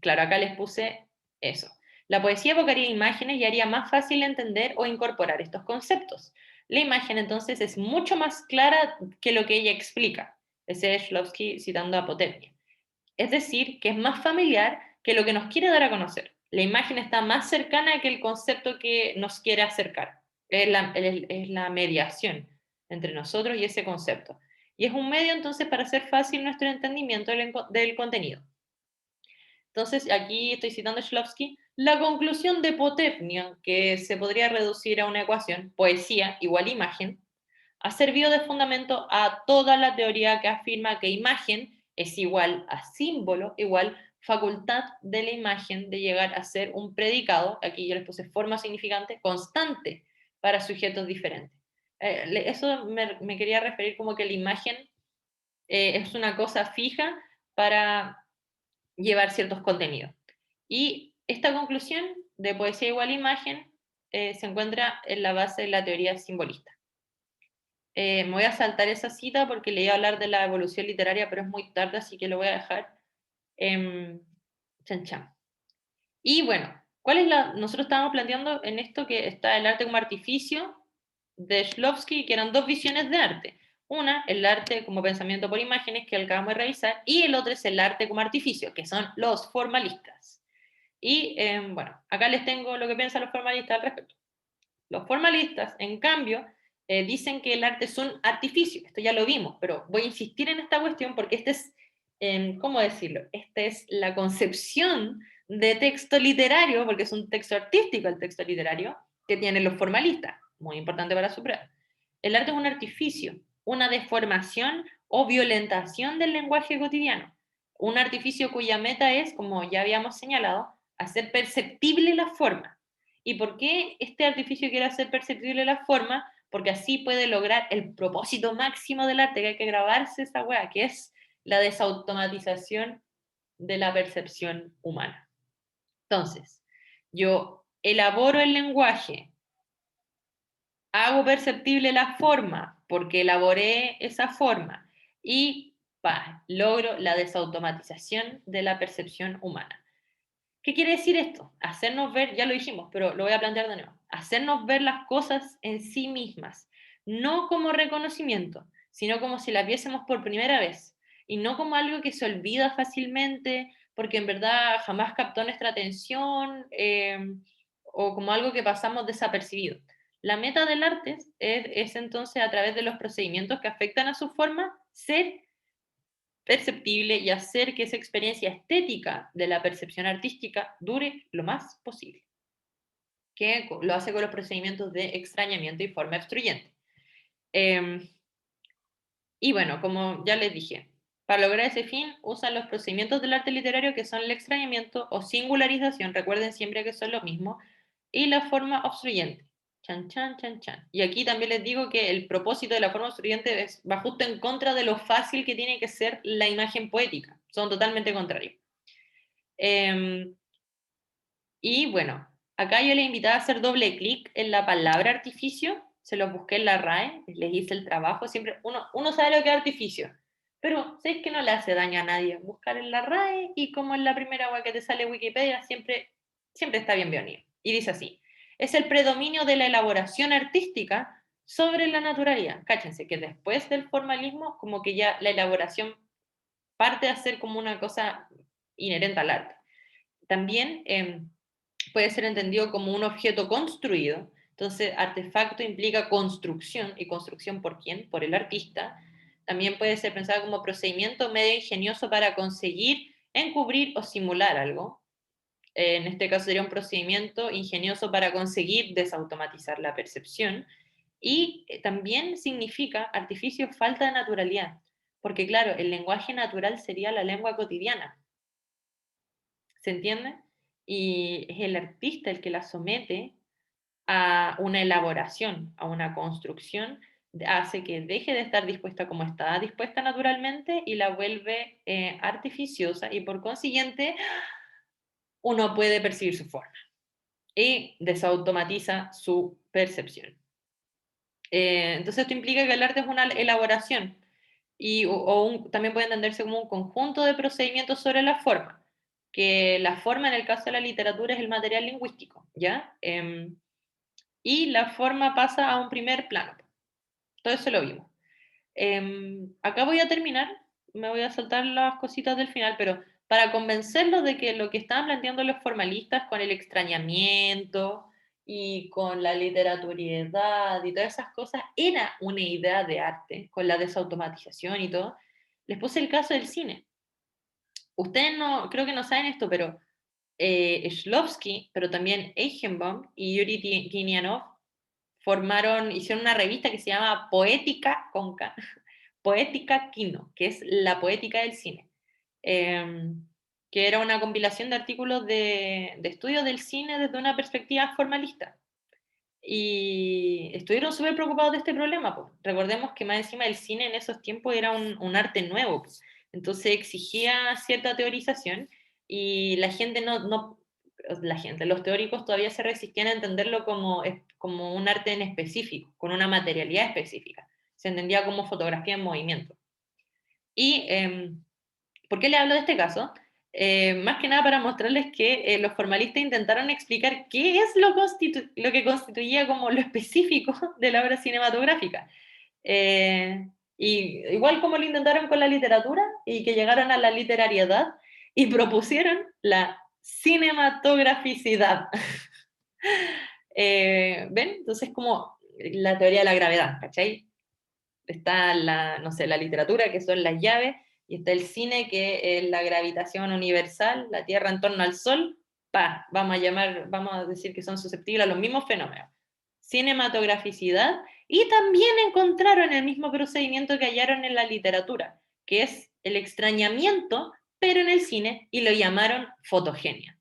claro, acá les puse eso. La poesía evocaría imágenes y haría más fácil entender o incorporar estos conceptos. La imagen entonces es mucho más clara que lo que ella explica. Ese es Shklovsky citando a Potepnia. Es decir, que es más familiar que lo que nos quiere dar a conocer. La imagen está más cercana que el concepto que nos quiere acercar. Es la mediación entre nosotros y ese concepto. Y es un medio entonces para hacer fácil nuestro entendimiento del contenido. Entonces, aquí estoy citando a Shklovsky, la conclusión de Potepnia, que se podría reducir a una ecuación, poesía igual imagen, ha servido de fundamento a toda la teoría que afirma que imagen es igual a símbolo, igual facultad de la imagen de llegar a ser un predicado, aquí yo les puse forma significante, constante para sujetos diferentes. Eso me quería referir como que la imagen es una cosa fija para llevar ciertos contenidos. Y esta conclusión de poesía igual imagen se encuentra en la base de la teoría simbolista. Me voy a saltar esa cita porque le iba a hablar de la evolución literaria, pero es muy tarde, así que lo voy a dejar. Chan, chan. Y bueno, nosotros estábamos planteando en esto que está el arte como artificio de Shklovsky, que eran dos visiones de arte. Una, el arte como pensamiento por imágenes, que acabamos de revisar, y el otro es el arte como artificio, que son los formalistas. Y bueno, acá les tengo lo que piensan los formalistas al respecto. Los formalistas, en cambio, dicen que el arte es un artificio. Esto ya lo vimos, pero voy a insistir en esta cuestión porque este es, ¿cómo decirlo? Esta es la concepción de texto literario, porque es un texto artístico el texto literario, que tienen los formalistas. Muy importante para su prueba. El arte es un artificio, una deformación o violentación del lenguaje cotidiano. Un artificio cuya meta es, como ya habíamos señalado, hacer perceptible la forma. ¿Y por qué este artificio quiere hacer perceptible la forma? Porque así puede lograr el propósito máximo del arte, que hay que grabarse esa weá, que es la desautomatización de la percepción humana. Entonces, yo elaboro el lenguaje, hago perceptible la forma, porque elaboré esa forma, y logro la desautomatización de la percepción humana. ¿Qué quiere decir esto? Hacernos ver, ya lo dijimos, pero lo voy a plantear de nuevo, hacernos ver las cosas en sí mismas, no como reconocimiento, sino como si las viésemos por primera vez, y no como algo que se olvida fácilmente, porque en verdad jamás captó nuestra atención, o como algo que pasamos desapercibido. La meta del arte es entonces, a través de los procedimientos que afectan a su forma, ser perceptible y hacer que esa experiencia estética de la percepción artística dure lo más posible, que lo hace con los procedimientos de extrañamiento y forma obstruyente. Y bueno, como ya les dije, para lograr ese fin usan los procedimientos del arte literario, que son el extrañamiento o singularización, recuerden siempre que son lo mismo, y la forma obstruyente. Chan, chan, chan, chan. Y aquí también les digo que el propósito de la forma obstruyente va justo en contra de lo fácil que tiene que ser la imagen poética. Son totalmente contrarios. Y bueno, acá yo les invitaba a hacer doble clic en la palabra artificio. Se los busqué en la RAE, les hice el trabajo. Siempre uno sabe lo que es artificio, pero ¿sabes que no le hace daño a nadie? Buscar en la RAE y como en la primera web que te sale Wikipedia, siempre está bien bienvenido. Y dice así, es el predominio de la elaboración artística sobre la naturalidad. Cáchense que después del formalismo, como que ya la elaboración parte a ser como una cosa inherente al arte. También puede ser entendido como un objeto construido. Entonces, artefacto implica construcción, y construcción ¿por quién? Por el artista. También puede ser pensado como procedimiento medio ingenioso para conseguir encubrir o simular algo. En este caso sería un procedimiento ingenioso para conseguir desautomatizar la percepción. Y también significa artificio falta de naturalidad, porque claro, el lenguaje natural sería la lengua cotidiana. ¿Se entiende? Y es el artista el que la somete a una elaboración, a una construcción, hace que deje de estar dispuesta como estaba dispuesta naturalmente y la vuelve artificiosa, y por consiguiente uno puede percibir su forma y desautomatiza su percepción. Entonces esto implica que el arte es una elaboración y, también puede entenderse como un conjunto de procedimientos sobre la forma, que la forma en el caso de la literatura es el material lingüístico, ¿ya? Y la forma pasa a un primer plano. Todo eso lo vimos. Acá voy a terminar, me voy a saltar las cositas del final, pero para convencerlos de que lo que estaban planteando los formalistas con el extrañamiento y con la literaturiedad y todas esas cosas era una idea de arte, con la desautomatización y todo, les puse el caso del cine. Ustedes no, creo que no saben esto, pero Shklovsky, pero también Eichenbaum y Yuri Guinianov hicieron una revista que se llama Poética con K, Poética Kino, que es la poética del cine, que era una compilación de artículos de estudio del cine desde una perspectiva formalista. Y estuvieron súper preocupados de este problema, pues. Recordemos que más encima el cine en esos tiempos era un arte nuevo, pues. Entonces exigía cierta teorización y la gente los teóricos todavía se resistían a entenderlo como un arte en específico, con una materialidad específica. Se entendía como fotografía en movimiento. Y, ¿por qué le hablo de este caso? Más que nada para mostrarles que los formalistas intentaron explicar qué es lo que constituía como lo específico de la obra cinematográfica. Y igual como lo intentaron con la literatura, y que llegaron a la literariedad, y propusieron la cinematograficidad. ¿Ven? Entonces como la teoría de la gravedad, ¿cachai? Está no sé, la literatura, que son las llaves, y está el cine, que es la gravitación universal, la Tierra en torno al Sol, vamos a decir que son susceptibles a los mismos fenómenos. Cinematograficidad, y también encontraron el mismo procedimiento que hallaron en la literatura, que es el extrañamiento, pero en el cine, y lo llamaron fotogenia.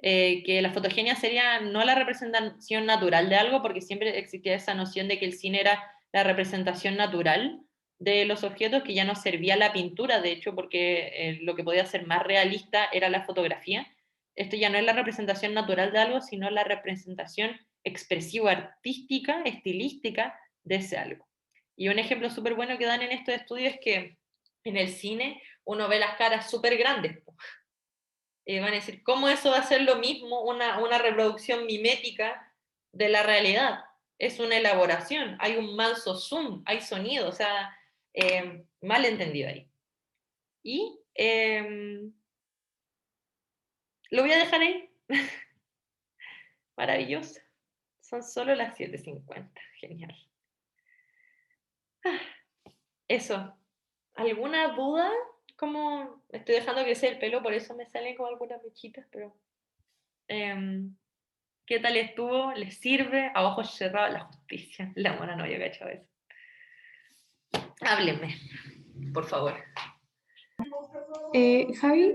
Que la fotogenia sería no la representación natural de algo, porque siempre existía esa noción de que el cine era la representación natural de los objetos, que ya no servía la pintura, de hecho, porque lo que podía ser más realista era la fotografía. Esto ya no es la representación natural de algo, sino la representación expresivo-artística, estilística de ese algo. Y un ejemplo súper bueno que dan en estos estudios es que en el cine uno ve las caras súper grandes. Van a decir, ¿cómo eso va a ser lo mismo, una reproducción mimética de la realidad? Es una elaboración, hay un manso zoom, hay sonido, o sea, mal entendido ahí. Y lo voy a dejar ahí. Maravilloso. Son solo las 7:50. Genial. Eso. ¿Alguna duda? Como estoy dejando crecer el pelo, por eso me salen como algunas mechitas, pero... ¿qué tal estuvo? ¿Les sirve? A ojos cerrados la justicia. La buena no había cachado eso. Háblenme, por favor. Javi,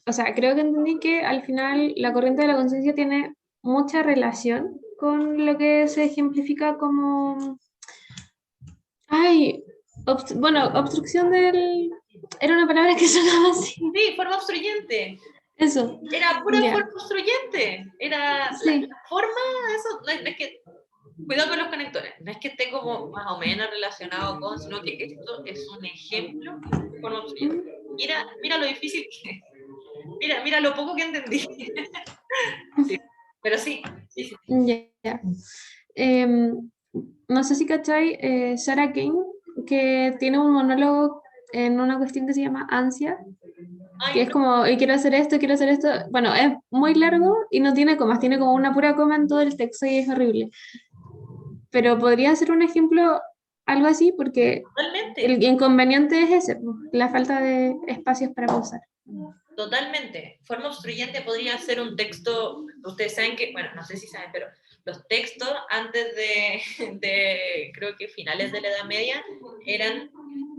o sea, creo que entendí que al final la corriente de la conciencia tiene mucha relación con lo que se ejemplifica como, obstrucción era una palabra que sonaba así. Sí, forma obstruyente. Eso. Era pura Ya. forma obstruyente. Era Sí. la forma, eso, no es que cuidado con los conectores, no es que esté como más o menos relacionado con, sino que esto es un ejemplo de forma obsolente. Mira lo difícil que es. Mira lo poco que entendí. Sí, pero sí. Ya. No sé si cachai, Sarah Kane, que tiene un monólogo en una cuestión que se llama Ansia, Ay, que es como, quiero hacer esto, quiero hacer esto. Bueno, es muy largo y no tiene comas, tiene como una pura coma en todo el texto y es horrible. Pero podría ser un ejemplo, algo así, porque totalmente. el inconveniente es ese, pues, la falta de espacios para pausar. Totalmente. Forma obstruyente podría ser un texto, ustedes saben que, bueno, no sé si saben, pero los textos antes de creo que finales de la Edad Media, eran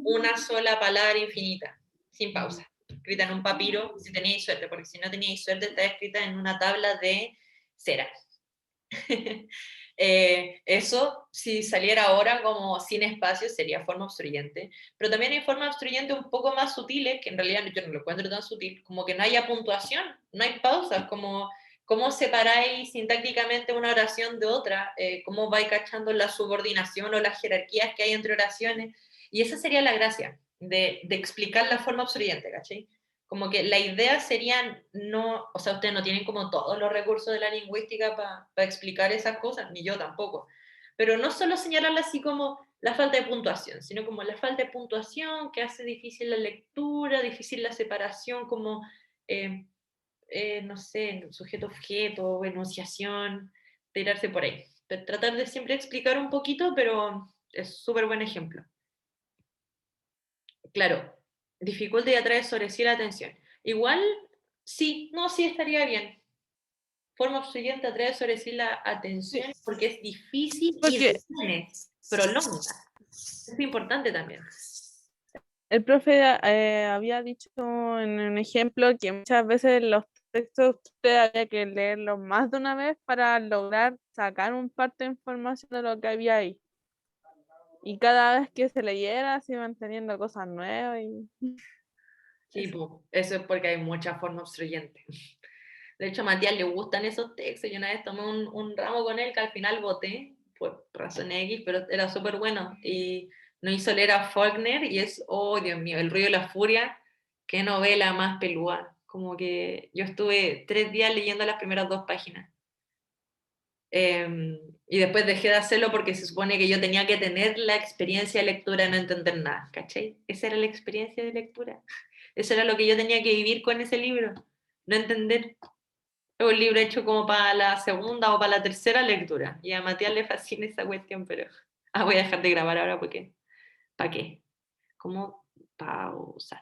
una sola palabra infinita, sin pausa, escrita en un papiro, si teníais suerte, porque si no teníais suerte, está escrita en una tabla de cera. Eso, si saliera ahora como sin espacio, sería forma obstruyente. Pero también hay formas obstruyentes un poco más sutiles, que en realidad yo no lo encuentro tan sutil, como que no haya puntuación, no hay pausas, como cómo separáis sintácticamente una oración de otra, cómo vais cachando la subordinación o las jerarquías que hay entre oraciones. Y esa sería la gracia de explicar la forma obstruyente, ¿cachai? Como que la idea sería no, o sea, ustedes no tienen como todos los recursos de la lingüística para explicar esas cosas, ni yo tampoco, pero no solo señalarla así como la falta de puntuación, sino como la falta de puntuación que hace difícil la lectura, difícil la separación, como, no sé, sujeto-objeto, enunciación, tirarse por ahí. Pero tratar de siempre explicar un poquito, pero es súper buen ejemplo. Claro, dificulta y atrae sobre sí la atención. Igual, sí, no, sí estaría bien. Forma obstruyente atrae sobre sí la atención porque es difícil y Porque detiene, prolonga. Es importante también. el profe había dicho en un ejemplo que muchas veces los textos usted había que leerlos más de una vez para lograr sacar un parte de información de lo que había ahí. Y cada vez que se leyera se iban teniendo cosas nuevas. Sí, eso es porque hay mucha forma obstruyente. De hecho, a Matías le gustan esos textos. Yo una vez tomé un ramo con él que al final voté, por razones X, pero era súper bueno. Y nos hizo leer a Faulkner y es, oh Dios mío, El ruido y la furia, qué novela más pelúa. Como que yo estuve 3 días leyendo las primeras 2 páginas. Y después dejé de hacerlo porque se supone que yo tenía que tener la experiencia de lectura, no entender nada, ¿cachai? Esa era la experiencia de lectura. Eso era lo que yo tenía que vivir con ese libro, no entender. Es un libro hecho como para la segunda o para la tercera lectura. Y a Matías le fascina esa cuestión, pero voy a dejar de grabar ahora porque, ¿para qué? ¿Cómo pausa?